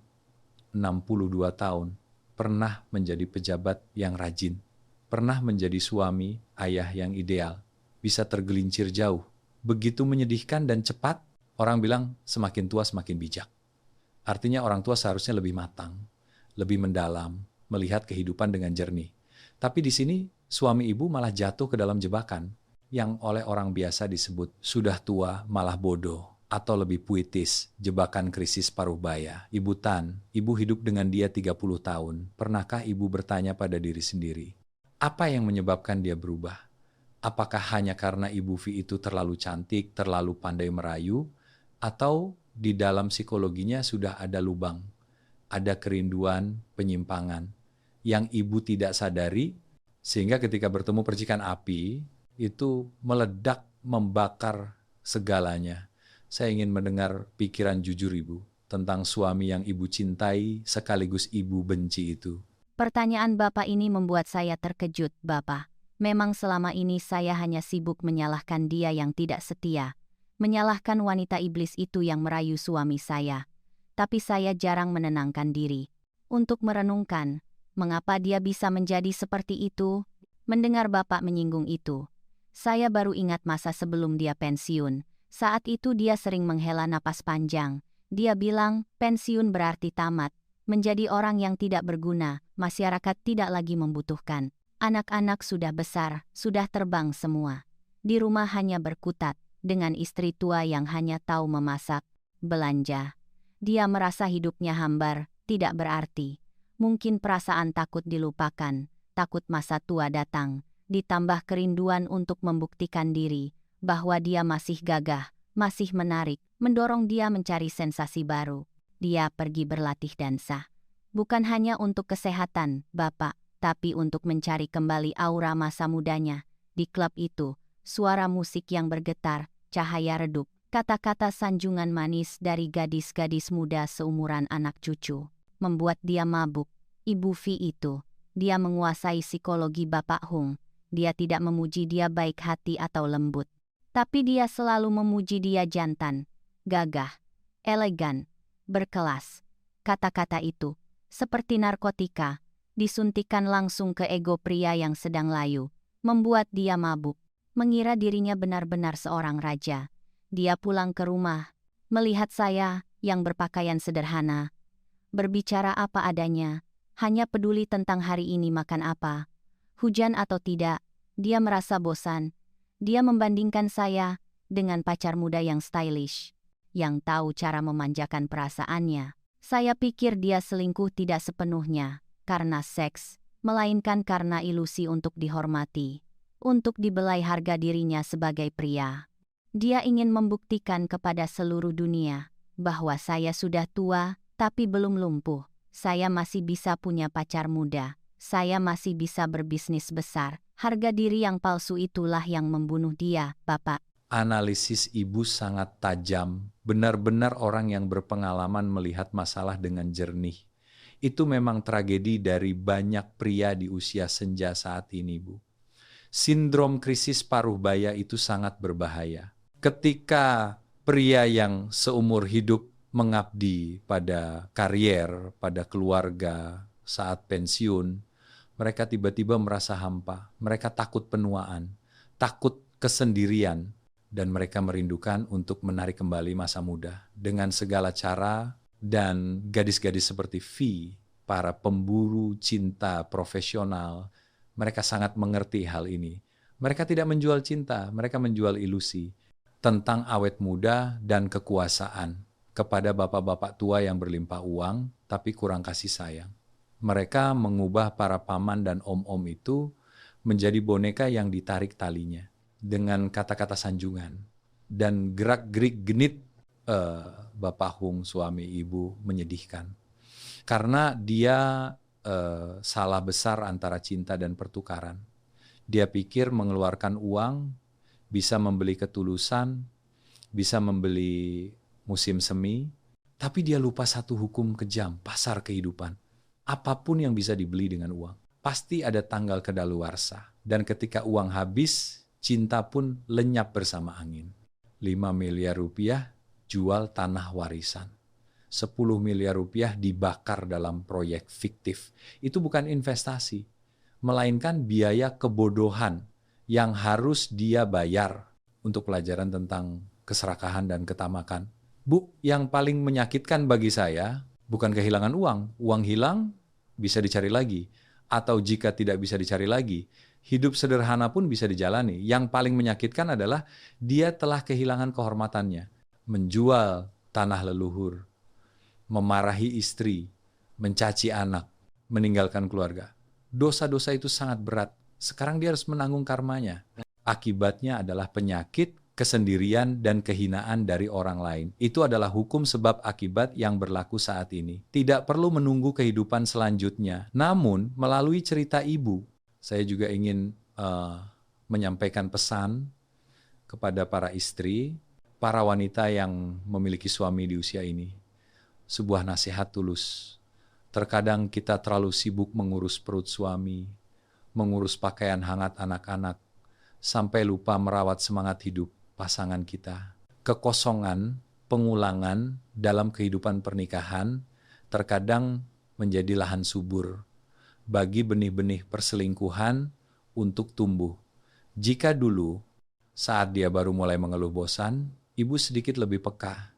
62 tahun, pernah menjadi pejabat yang rajin, pernah menjadi suami, ayah yang ideal, bisa tergelincir jauh. Begitu menyedihkan dan cepat, orang bilang semakin tua semakin bijak. Artinya orang tua seharusnya lebih matang, lebih mendalam, melihat kehidupan dengan jernih. Tapi di sini suami ibu malah jatuh ke dalam jebakan yang oleh orang biasa disebut sudah tua malah bodoh, atau lebih puitis, jebakan krisis paruh baya. Ibu Tan, ibu hidup dengan dia 30 tahun. Pernahkah ibu bertanya pada diri sendiri, apa yang menyebabkan dia berubah? Apakah hanya karena Ibu Vi itu terlalu cantik, terlalu pandai merayu, atau di dalam psikologinya sudah ada lubang, ada kerinduan, penyimpangan, yang ibu tidak sadari, sehingga ketika bertemu percikan api, itu meledak, membakar segalanya. Saya ingin mendengar pikiran jujur ibu tentang suami yang ibu cintai sekaligus ibu benci itu. Pertanyaan Bapak ini membuat saya terkejut, Bapak. Memang selama ini saya hanya sibuk menyalahkan dia yang tidak setia, menyalahkan wanita iblis itu yang merayu suami saya. Tapi saya jarang menenangkan diri untuk merenungkan mengapa dia bisa menjadi seperti itu. Mendengar Bapak menyinggung itu, saya baru ingat masa sebelum dia pensiun. Saat itu dia sering menghela napas panjang. Dia bilang, pensiun berarti tamat, menjadi orang yang tidak berguna, masyarakat tidak lagi membutuhkan. Anak-anak sudah besar, sudah terbang semua. Di rumah hanya berkutat, dengan istri tua yang hanya tahu memasak, belanja. Dia merasa hidupnya hambar, tidak berarti. Mungkin perasaan takut dilupakan, takut masa tua datang, ditambah kerinduan untuk membuktikan diri, bahwa dia masih gagah, masih menarik, mendorong dia mencari sensasi baru. Dia pergi berlatih dansa. Bukan hanya untuk kesehatan, Bapak, tapi untuk mencari kembali aura masa mudanya. Di klub itu, suara musik yang bergetar, cahaya redup, kata-kata sanjungan manis dari gadis-gadis muda seumuran anak cucu, membuat dia mabuk. Ibu Vi itu, dia menguasai psikologi Bapak Hung. Dia tidak memuji dia baik hati atau lembut, tapi dia selalu memuji dia jantan, gagah, elegan, berkelas. Kata-kata itu, seperti narkotika, disuntikan langsung ke ego pria yang sedang layu, membuat dia mabuk, mengira dirinya benar-benar seorang raja. Dia pulang ke rumah, melihat saya yang berpakaian sederhana, berbicara apa adanya, hanya peduli tentang hari ini makan apa, hujan atau tidak. Dia merasa bosan. Dia membandingkan saya dengan pacar muda yang stylish, yang tahu cara memanjakan perasaannya. Saya pikir dia selingkuh tidak sepenuhnya karena seks, melainkan karena ilusi untuk dihormati, untuk dibelai harga dirinya sebagai pria. Dia ingin membuktikan kepada seluruh dunia bahwa saya sudah tua, tapi belum lumpuh. Saya masih bisa punya pacar muda. Saya masih bisa berbisnis besar. Harga diri yang palsu itulah yang membunuh dia, Bapak. Analisis ibu sangat tajam, benar-benar orang yang berpengalaman melihat masalah dengan jernih. Itu memang tragedi dari banyak pria di usia senja saat ini, Bu. Sindrom krisis paruh baya itu sangat berbahaya. Ketika pria yang seumur hidup mengabdi pada karier, pada keluarga, saat pensiun, mereka tiba-tiba merasa hampa, mereka takut penuaan, takut kesendirian, dan mereka merindukan untuk menarik kembali masa muda. Dengan segala cara, dan gadis-gadis seperti V, para pemburu cinta profesional, mereka sangat mengerti hal ini. Mereka tidak menjual cinta, mereka menjual ilusi tentang awet muda dan kekuasaan kepada bapak-bapak tua yang berlimpah uang, tapi kurang kasih sayang. Mereka mengubah para paman dan om-om itu menjadi boneka yang ditarik talinya dengan kata-kata sanjungan dan gerak-gerik genit. Bapak Hung, suami ibu, menyedihkan karena dia salah besar antara cinta dan pertukaran. Dia pikir mengeluarkan uang bisa membeli ketulusan, bisa membeli musim semi, tapi dia lupa satu hukum kejam, pasar kehidupan. Apapun yang bisa dibeli dengan uang, pasti ada tanggal kedaluarsa. Dan ketika uang habis, cinta pun lenyap bersama angin. 5 miliar rupiah jual tanah warisan. 10 miliar rupiah dibakar dalam proyek fiktif. Itu bukan investasi, melainkan biaya kebodohan yang harus dia bayar untuk pelajaran tentang keserakahan dan ketamakan. Bu, yang paling menyakitkan bagi saya bukan kehilangan uang. Uang hilang, bisa dicari lagi. Atau jika tidak bisa dicari lagi, hidup sederhana pun bisa dijalani. Yang paling menyakitkan adalah dia telah kehilangan kehormatannya. Menjual tanah leluhur, memarahi istri, mencaci anak, meninggalkan keluarga. Dosa-dosa itu sangat berat. Sekarang dia harus menanggung karmanya. Akibatnya adalah penyakit, kesendirian, dan kehinaan dari orang lain. Itu adalah hukum sebab akibat yang berlaku saat ini. Tidak perlu menunggu kehidupan selanjutnya. Namun, melalui cerita ibu, saya juga ingin menyampaikan pesan kepada para istri, para wanita yang memiliki suami di usia ini. Sebuah nasihat tulus. Terkadang kita terlalu sibuk mengurus perut suami, mengurus pakaian hangat anak-anak, sampai lupa merawat semangat hidup pasangan kita. Kekosongan, pengulangan dalam kehidupan pernikahan terkadang menjadi lahan subur bagi benih-benih perselingkuhan untuk tumbuh. Jika dulu, saat dia baru mulai mengeluh bosan, ibu sedikit lebih peka.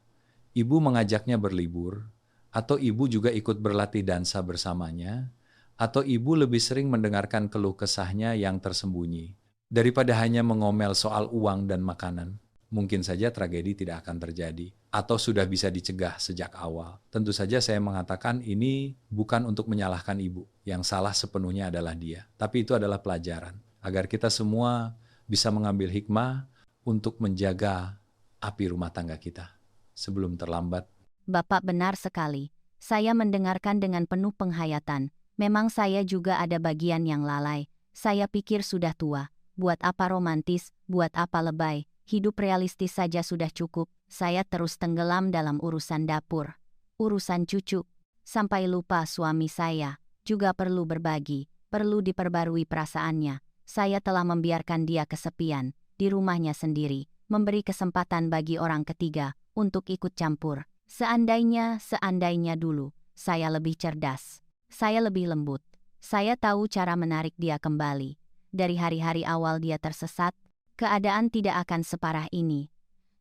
Ibu mengajaknya berlibur, atau ibu juga ikut berlatih dansa bersamanya, atau ibu lebih sering mendengarkan keluh kesahnya yang tersembunyi. Daripada hanya mengomel soal uang dan makanan, mungkin saja tragedi tidak akan terjadi, atau sudah bisa dicegah sejak awal. Tentu saja saya mengatakan ini bukan untuk menyalahkan ibu, yang salah sepenuhnya adalah dia. Tapi itu adalah pelajaran, agar kita semua bisa mengambil hikmah untuk menjaga api rumah tangga kita sebelum terlambat. Bapak benar sekali. Saya mendengarkan dengan penuh penghayatan. Memang saya juga ada bagian yang lalai. Saya pikir sudah tua. Buat apa romantis, buat apa lebay. Hidup realistis saja sudah cukup. Saya terus tenggelam dalam urusan dapur, urusan cucu. Sampai lupa suami saya juga perlu berbagi, perlu diperbarui perasaannya. Saya telah membiarkan dia kesepian di rumahnya sendiri, memberi kesempatan bagi orang ketiga untuk ikut campur. Seandainya dulu, saya lebih cerdas, saya lebih lembut. Saya tahu cara menarik dia kembali. Dari hari-hari awal dia tersesat, keadaan tidak akan separah ini.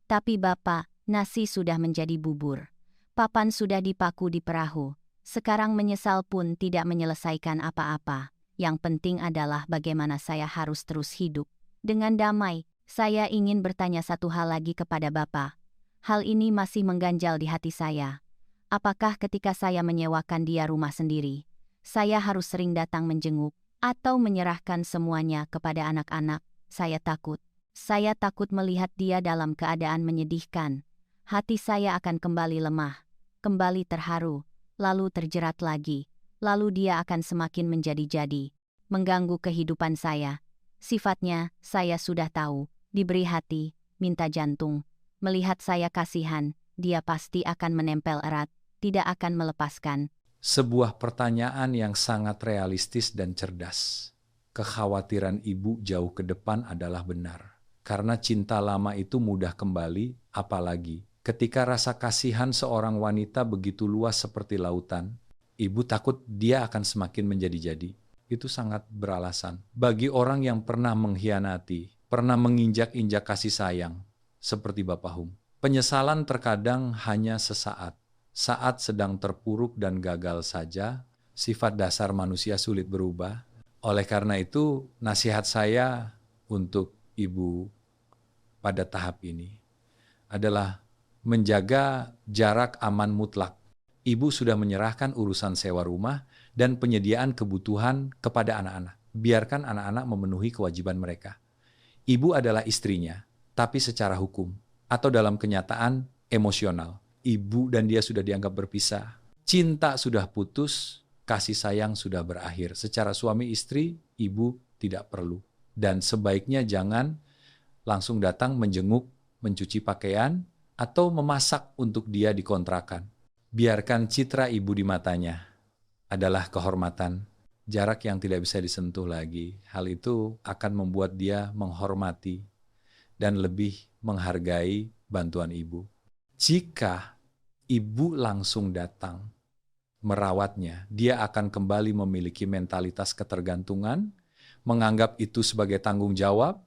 Tapi Bapak, nasi sudah menjadi bubur. Papan sudah dipaku di perahu. Sekarang menyesal pun tidak menyelesaikan apa-apa. Yang penting adalah bagaimana saya harus terus hidup dengan damai. Saya ingin bertanya satu hal lagi kepada Bapak. Hal ini masih mengganjal di hati saya. Apakah ketika saya menyewakan dia rumah sendiri, Saya harus sering datang menjenguk atau menyerahkan semuanya kepada anak-anak. Saya takut. Saya takut melihat dia dalam keadaan menyedihkan. Hati saya akan kembali lemah, kembali terharu, lalu terjerat lagi. Lalu dia akan semakin menjadi-jadi, mengganggu kehidupan saya. Sifatnya, saya sudah tahu, diberi hati, minta jantung. Melihat saya kasihan, dia pasti akan menempel erat, tidak akan melepaskan. Sebuah pertanyaan yang sangat realistis dan cerdas. Kekhawatiran ibu jauh ke depan adalah benar. Karena cinta lama itu mudah kembali, apalagi ketika rasa kasihan seorang wanita begitu luas seperti lautan, ibu takut dia akan semakin menjadi-jadi. Itu sangat beralasan. Bagi orang yang pernah mengkhianati, pernah menginjak-injak kasih sayang, seperti Bapak Hum, penyesalan terkadang hanya sesaat. Saat sedang terpuruk dan gagal saja, sifat dasar manusia sulit berubah. Oleh karena itu, nasihat saya untuk ibu pada tahap ini adalah menjaga jarak aman mutlak. Ibu sudah menyerahkan urusan sewa rumah dan penyediaan kebutuhan kepada anak-anak. Biarkan anak-anak memenuhi kewajiban mereka. Ibu adalah istrinya, tapi secara hukum atau dalam kenyataan emosional, ibu dan dia sudah dianggap berpisah. Cinta sudah putus, kasih sayang sudah berakhir. Secara suami istri, ibu tidak perlu. Dan sebaiknya jangan langsung datang menjenguk, mencuci pakaian, atau memasak untuk dia di kontrakan. Biarkan citra ibu di matanya adalah kehormatan. Jarak yang tidak bisa disentuh lagi. Hal itu akan membuat dia menghormati dan lebih menghargai bantuan ibu. Jika ibu langsung datang merawatnya, dia akan kembali memiliki mentalitas ketergantungan, menganggap itu sebagai tanggung jawab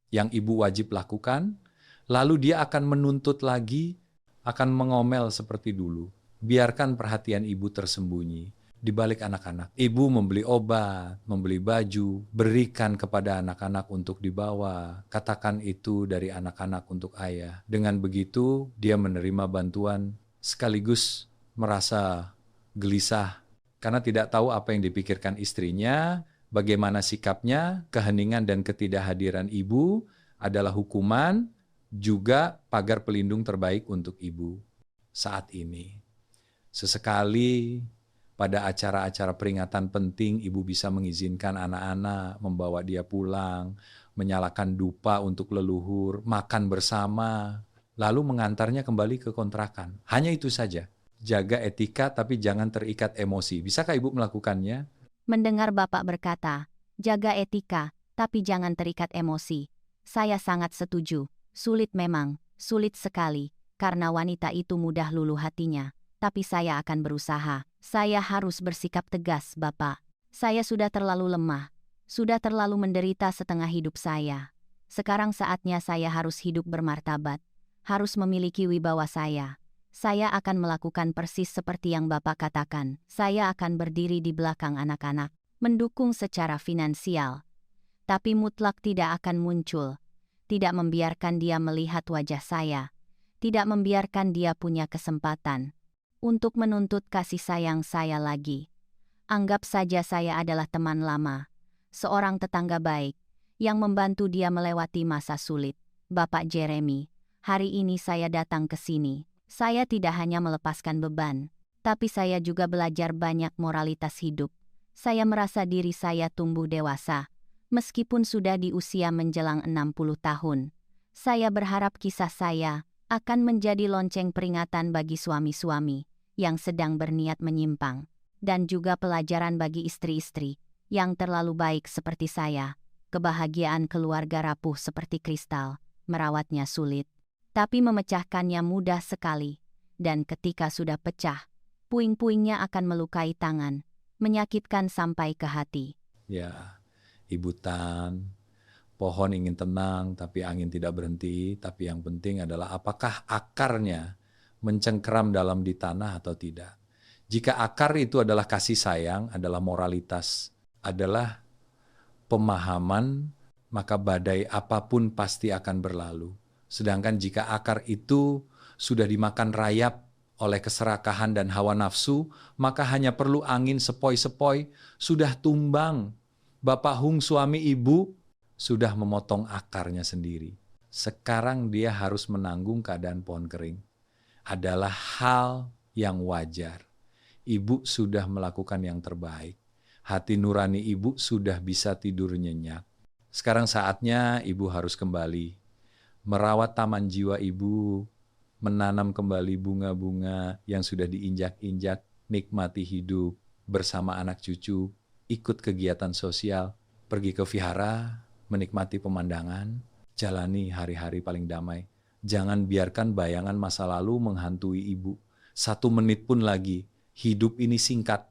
yang ibu wajib lakukan, lalu dia akan menuntut lagi, akan mengomel seperti dulu. Biarkan perhatian ibu tersembunyi di balik anak-anak. Ibu membeli obat, membeli baju, berikan kepada anak-anak untuk dibawa. Katakan itu dari anak-anak untuk ayah. Dengan begitu, dia menerima bantuan sekaligus merasa gelisah karena tidak tahu apa yang dipikirkan istrinya, bagaimana sikapnya, keheningan dan ketidakhadiran ibu adalah hukuman, juga pagar pelindung terbaik untuk ibu saat ini. Sesekali pada acara-acara peringatan penting, ibu bisa mengizinkan anak-anak, membawa dia pulang, menyalakan dupa untuk leluhur, makan bersama, lalu mengantarnya kembali ke kontrakan. Hanya itu saja. Jaga etika tapi jangan terikat emosi. Bisakah ibu melakukannya? Mendengar Bapak berkata, jaga etika, tapi jangan terikat emosi. Saya sangat setuju. Sulit memang, sulit sekali, karena wanita itu mudah luluh hatinya. Tapi saya akan berusaha. Saya harus bersikap tegas, Bapak. Saya sudah terlalu lemah. Sudah terlalu menderita setengah hidup saya. Sekarang saatnya saya harus hidup bermartabat. Harus memiliki wibawa saya. Saya akan melakukan persis seperti yang Bapak katakan. Saya akan berdiri di belakang anak-anak, mendukung secara finansial. Tapi mutlak tidak akan muncul. Tidak membiarkan dia melihat wajah saya. Tidak membiarkan dia punya kesempatan untuk menuntut kasih sayang saya lagi. Anggap saja saya adalah teman lama, seorang tetangga baik, yang membantu dia melewati masa sulit. Bapak Jeremy, hari ini saya datang ke sini. Saya tidak hanya melepaskan beban, tapi saya juga belajar banyak moralitas hidup. Saya merasa diri saya tumbuh dewasa, meskipun sudah di usia menjelang 60 tahun. Saya berharap kisah saya akan menjadi lonceng peringatan bagi suami-suami yang sedang berniat menyimpang, dan juga pelajaran bagi istri-istri yang terlalu baik seperti saya. Kebahagiaan keluarga rapuh seperti kristal, merawatnya sulit, tapi memecahkannya mudah sekali, dan ketika sudah pecah, puing-puingnya akan melukai tangan, menyakitkan sampai ke hati. Ya, Ibu Tan, pohon ingin tenang tapi angin tidak berhenti, tapi yang penting adalah apakah akarnya mencengkeram dalam di tanah atau tidak. Jika akar itu adalah kasih sayang, adalah moralitas, adalah pemahaman, maka badai apapun pasti akan berlalu. Sedangkan jika akar itu sudah dimakan rayap oleh keserakahan dan hawa nafsu, maka hanya perlu angin sepoi-sepoi, sudah tumbang. Bapak Hung suami ibu sudah memotong akarnya sendiri. Sekarang dia harus menanggung keadaan pohon kering. Adalah hal yang wajar. Ibu sudah melakukan yang terbaik. Hati nurani ibu sudah bisa tidur nyenyak. Sekarang saatnya ibu harus kembali merawat taman jiwa ibu, menanam kembali bunga-bunga yang sudah diinjak-injak, nikmati hidup bersama anak cucu, ikut kegiatan sosial, pergi ke vihara, menikmati pemandangan, jalani hari-hari paling damai. Jangan biarkan bayangan masa lalu menghantui ibu. 1 menit pun lagi, hidup ini singkat.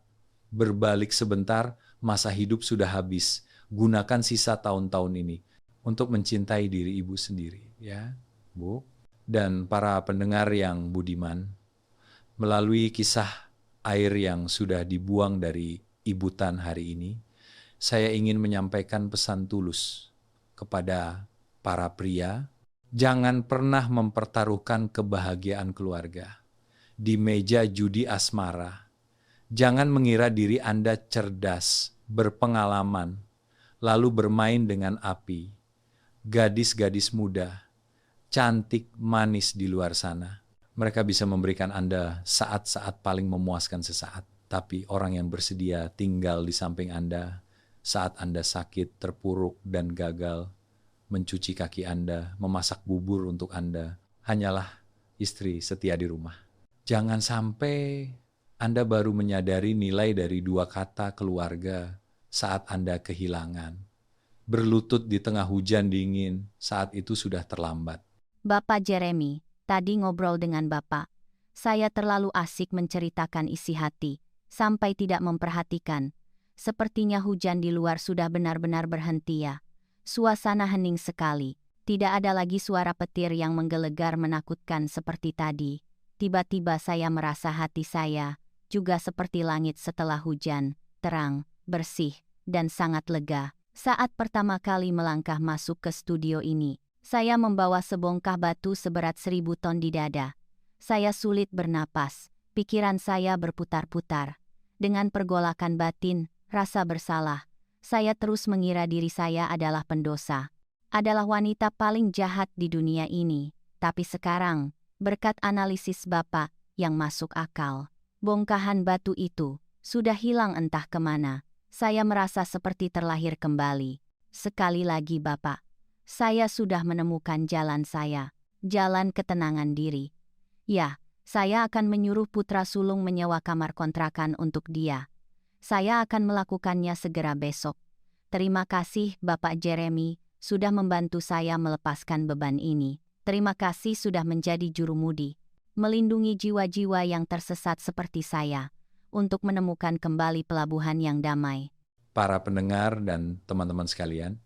Berbalik sebentar, masa hidup sudah habis. Gunakan sisa tahun-tahun ini untuk mencintai diri ibu sendiri, ya, Bu. Dan para pendengar yang budiman, melalui kisah air yang sudah dibuang dari Ibu Tan hari ini, saya ingin menyampaikan pesan tulus kepada para pria, jangan pernah mempertaruhkan kebahagiaan keluarga di meja judi asmara. Jangan mengira diri Anda cerdas, berpengalaman, lalu bermain dengan api. Gadis-gadis muda, cantik, manis di luar sana. Mereka bisa memberikan Anda saat-saat paling memuaskan sesaat. Tapi orang yang bersedia tinggal di samping Anda saat Anda sakit, terpuruk, dan gagal, mencuci kaki Anda, memasak bubur untuk Anda, hanyalah istri setia di rumah. Jangan sampai Anda baru menyadari nilai dari 2 kata keluarga saat Anda kehilangan. Berlutut di tengah hujan dingin, saat itu sudah terlambat. Bapak Jeremy, tadi ngobrol dengan Bapak. Saya terlalu asik menceritakan isi hati, sampai tidak memperhatikan. Sepertinya hujan di luar sudah benar-benar berhenti ya. Suasana hening sekali. Tidak ada lagi suara petir yang menggelegar menakutkan seperti tadi. Tiba-tiba saya merasa hati saya juga seperti langit setelah hujan, terang, bersih, dan sangat lega. Saat pertama kali melangkah masuk ke studio ini, saya membawa sebongkah batu seberat 1000 ton di dada. Saya sulit bernapas, pikiran saya berputar-putar. Dengan pergolakan batin, rasa bersalah, saya terus mengira diri saya adalah pendosa. Adalah wanita paling jahat di dunia ini. Tapi sekarang, berkat analisis Bapak yang masuk akal, bongkahan batu itu sudah hilang entah kemana. Saya merasa seperti terlahir kembali. Sekali lagi Bapak, saya sudah menemukan jalan saya, jalan ketenangan diri. Ya, saya akan menyuruh putra sulung menyewa kamar kontrakan untuk dia. Saya akan melakukannya segera besok. Terima kasih Bapak Jeremy, sudah membantu saya melepaskan beban ini. Terima kasih sudah menjadi jurumudi, melindungi jiwa-jiwa yang tersesat seperti saya, untuk menemukan kembali pelabuhan yang damai. Para pendengar dan teman-teman sekalian,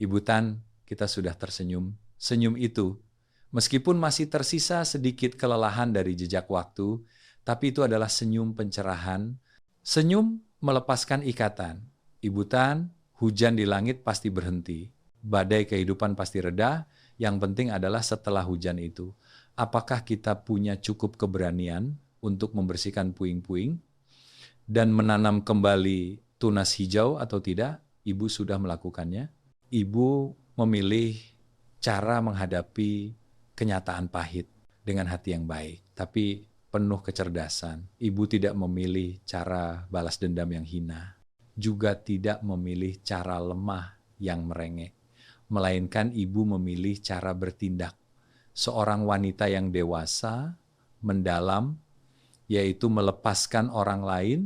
Ibu Tan, kita sudah tersenyum. Senyum itu, meskipun masih tersisa sedikit kelelahan dari jejak waktu, tapi itu adalah senyum pencerahan, senyum melepaskan ikatan. Ibu Tan, hujan di langit pasti berhenti, badai kehidupan pasti reda, yang penting adalah setelah hujan itu, apakah kita punya cukup keberanian untuk membersihkan puing-puing dan menanam kembali tunas hijau atau tidak? Ibu sudah melakukannya. Ibu memilih cara menghadapi kenyataan pahit dengan hati yang baik, tapi penuh kecerdasan. Ibu tidak memilih cara balas dendam yang hina, juga tidak memilih cara lemah yang merengek, melainkan ibu memilih cara bertindak. Seorang wanita yang dewasa, mendalam, yaitu melepaskan orang lain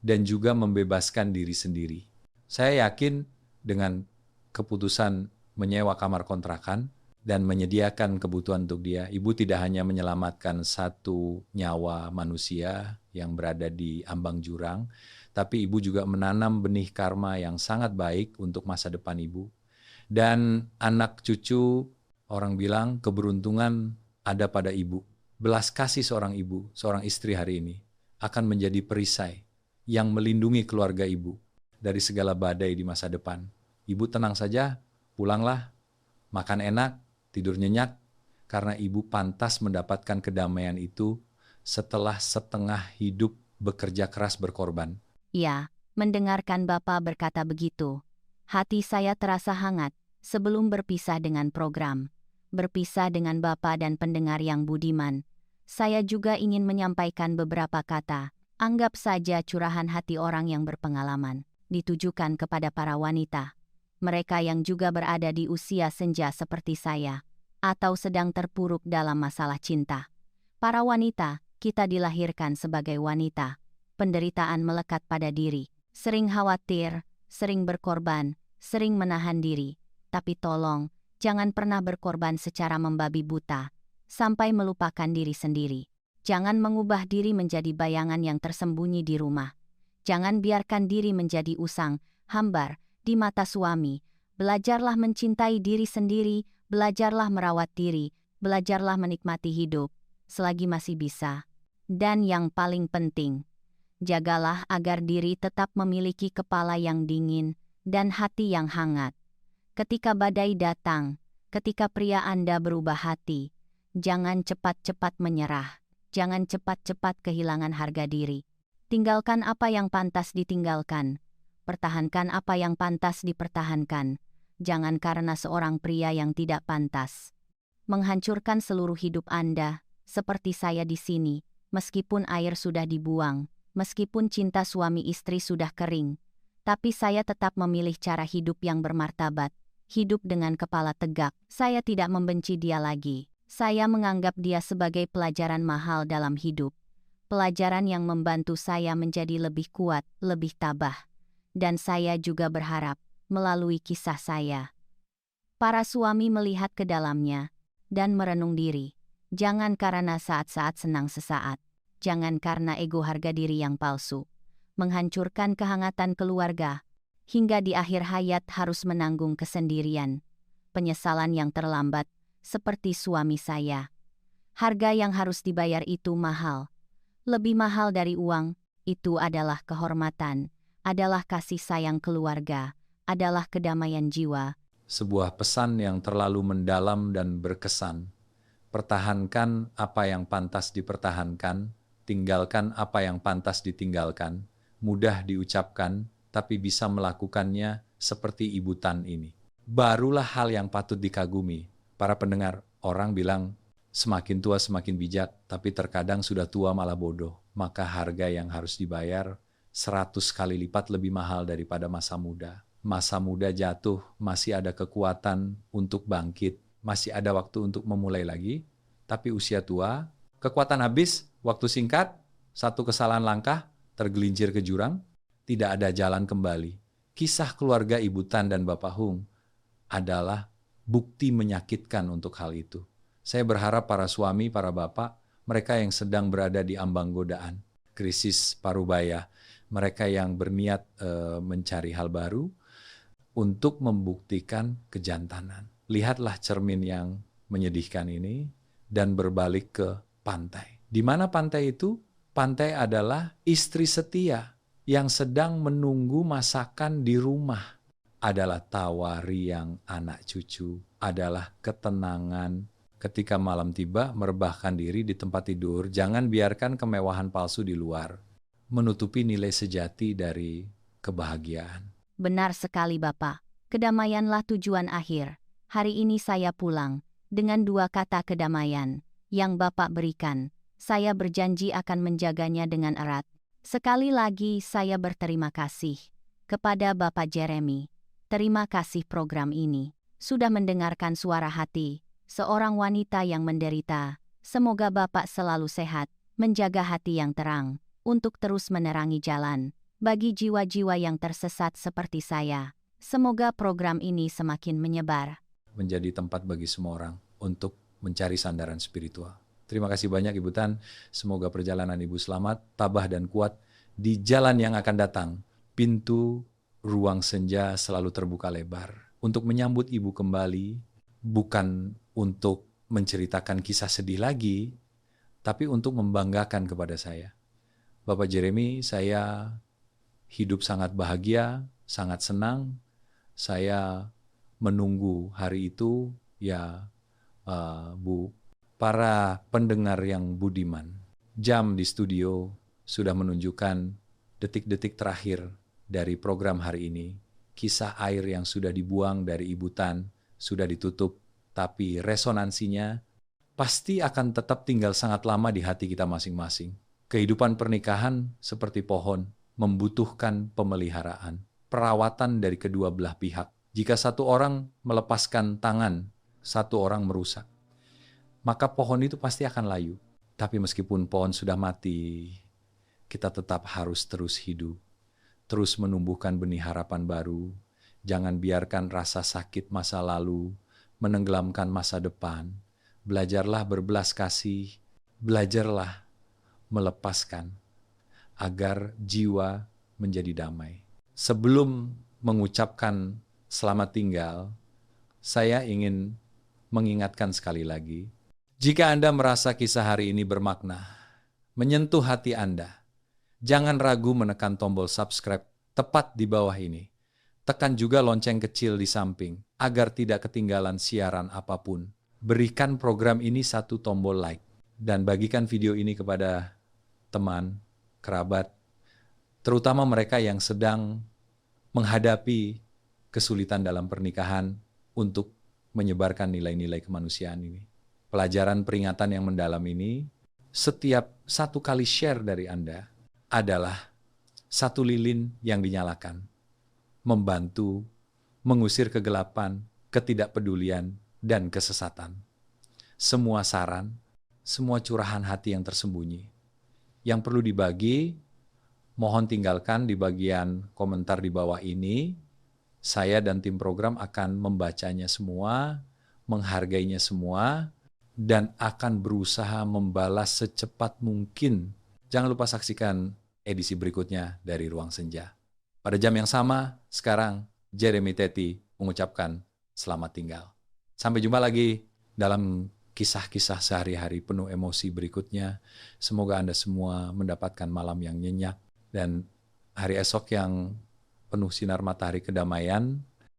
dan juga membebaskan diri sendiri. Saya yakin dengan keputusan menyewa kamar kontrakan dan menyediakan kebutuhan untuk dia, ibu tidak hanya menyelamatkan satu nyawa manusia yang berada di ambang jurang, tapi ibu juga menanam benih karma yang sangat baik untuk masa depan ibu. Dan anak cucu, orang bilang keberuntungan ada pada ibu. Belas kasih seorang ibu, seorang istri hari ini akan menjadi perisai yang melindungi keluarga ibu dari segala badai di masa depan. Ibu tenang saja, pulanglah, makan enak, tidur nyenyak, karena ibu pantas mendapatkan kedamaian itu setelah setengah hidup bekerja keras berkorban. Ya, mendengarkan Bapak berkata begitu, hati saya terasa hangat sebelum berpisah dengan program. Berpisah dengan Bapak dan pendengar yang budiman. Saya juga ingin menyampaikan beberapa kata, anggap saja curahan hati orang yang berpengalaman, ditujukan kepada para wanita. Mereka yang juga berada di usia senja seperti saya, atau sedang terpuruk dalam masalah cinta. Para wanita, kita dilahirkan sebagai wanita. Penderitaan melekat pada diri, sering khawatir, sering berkorban, sering menahan diri. Tapi tolong, jangan pernah berkorban secara membabi buta, sampai melupakan diri sendiri. Jangan mengubah diri menjadi bayangan yang tersembunyi di rumah. Jangan biarkan diri menjadi usang, hambar, di mata suami. Belajarlah mencintai diri sendiri, belajarlah merawat diri, belajarlah menikmati hidup, selagi masih bisa. Dan yang paling penting, jagalah agar diri tetap memiliki kepala yang dingin dan hati yang hangat. Ketika badai datang, ketika pria Anda berubah hati, jangan cepat-cepat menyerah, jangan cepat-cepat kehilangan harga diri. Tinggalkan apa yang pantas ditinggalkan, pertahankan apa yang pantas dipertahankan. Jangan karena seorang pria yang tidak pantas menghancurkan seluruh hidup Anda, seperti saya di sini, meskipun air sudah dibuang, meskipun cinta suami istri sudah kering. Tapi saya tetap memilih cara hidup yang bermartabat. Hidup dengan kepala tegak. Saya tidak membenci dia lagi. Saya menganggap dia sebagai pelajaran mahal dalam hidup. Pelajaran yang membantu saya menjadi lebih kuat, lebih tabah. Dan saya juga berharap, melalui kisah saya, para suami melihat ke dalamnya dan merenung diri. Jangan karena saat-saat senang sesaat. Jangan karena ego harga diri yang palsu menghancurkan kehangatan keluarga. Hingga di akhir hayat harus menanggung kesendirian, penyesalan yang terlambat, seperti suami saya. Harga yang harus dibayar itu mahal. Lebih mahal dari uang, itu adalah kehormatan, adalah kasih sayang keluarga, adalah kedamaian jiwa. Sebuah pesan yang terlalu mendalam dan berkesan. Pertahankan apa yang pantas dipertahankan, tinggalkan apa yang pantas ditinggalkan, mudah diucapkan, tapi bisa melakukannya seperti Ibu Tan ini. Barulah hal yang patut dikagumi. Para pendengar, orang bilang semakin tua semakin bijak, tapi terkadang sudah tua malah bodoh. Maka harga yang harus dibayar 100 kali lipat lebih mahal daripada masa muda. Masa muda jatuh, masih ada kekuatan untuk bangkit, masih ada waktu untuk memulai lagi. Tapi usia tua, kekuatan habis, waktu singkat, satu kesalahan langkah, tergelincir ke jurang, tidak ada jalan kembali. Kisah keluarga Ibu Tan dan Bapak Hung adalah bukti menyakitkan untuk hal itu. Saya berharap para suami, para bapak, mereka yang sedang berada di ambang godaan, krisis parubaya, mereka yang berniat mencari hal baru untuk membuktikan kejantanan. Lihatlah cermin yang menyedihkan ini dan berbalik ke pantai. Di mana pantai itu? Pantai adalah istri setia yang sedang menunggu masakan di rumah, adalah tawari yang anak cucu, adalah ketenangan ketika malam tiba merebahkan diri di tempat tidur. Jangan biarkan kemewahan palsu di luar menutupi nilai sejati dari kebahagiaan. Benar sekali Bapak, kedamaianlah tujuan akhir. Hari ini saya pulang dengan 2 kata kedamaian yang Bapak berikan. Saya berjanji akan menjaganya dengan erat. Sekali lagi saya berterima kasih kepada Bapak Jeremy. Terima kasih program ini sudah mendengarkan suara hati seorang wanita yang menderita. Semoga Bapak selalu sehat, menjaga hati yang terang, untuk terus menerangi jalan bagi jiwa-jiwa yang tersesat seperti saya. Semoga program ini semakin menyebar, menjadi tempat bagi semua orang untuk mencari sandaran spiritual. Terima kasih banyak Ibu Tan. Semoga perjalanan Ibu selamat, tabah dan kuat di jalan yang akan datang. Pintu ruang senja selalu terbuka lebar untuk menyambut Ibu kembali, bukan untuk menceritakan kisah sedih lagi, tapi untuk membanggakan kepada saya. Bapak Jeremy, saya hidup sangat bahagia, sangat senang. Saya menunggu hari itu, ya Bu. Para pendengar yang budiman, Jam di studio sudah menunjukkan detik-detik terakhir dari program hari ini. Kisah air yang sudah dibuang dari Ibu Tan sudah ditutup, tapi resonansinya pasti akan tetap tinggal sangat lama di hati kita masing-masing. Kehidupan pernikahan seperti pohon, membutuhkan pemeliharaan, perawatan dari kedua belah pihak. Jika satu orang melepaskan tangan, satu orang merusak, maka pohon itu pasti akan layu. Tapi meskipun pohon sudah mati, kita tetap harus terus hidup, terus menumbuhkan benih harapan baru. Jangan biarkan rasa sakit masa lalu menenggelamkan masa depan. Belajarlah berbelas kasih, belajarlah melepaskan agar jiwa menjadi damai. Sebelum mengucapkan selamat tinggal, saya ingin mengingatkan sekali lagi, jika Anda merasa kisah hari ini bermakna, menyentuh hati Anda, jangan ragu menekan tombol subscribe tepat di bawah ini. Tekan juga lonceng kecil di samping, agar tidak ketinggalan siaran apapun. Berikan program ini satu tombol like, dan bagikan video ini kepada teman, kerabat, terutama mereka yang sedang menghadapi kesulitan dalam pernikahan untuk menyebarkan nilai-nilai kemanusiaan ini. Pelajaran peringatan yang mendalam ini, setiap satu kali share dari Anda adalah satu lilin yang dinyalakan, membantu mengusir kegelapan, ketidakpedulian, dan kesesatan. Semua saran, semua curahan hati yang tersembunyi, yang perlu dibagi, mohon tinggalkan di bagian komentar di bawah ini. Saya dan tim program akan membacanya semua, menghargainya semua, dan akan berusaha membalas secepat mungkin. Jangan lupa saksikan edisi berikutnya dari Ruang Senja. Pada jam yang sama, sekarang Jeremy Teti mengucapkan selamat tinggal. Sampai jumpa lagi dalam kisah-kisah sehari-hari penuh emosi berikutnya. Semoga Anda semua mendapatkan malam yang nyenyak dan hari esok yang penuh sinar matahari kedamaian.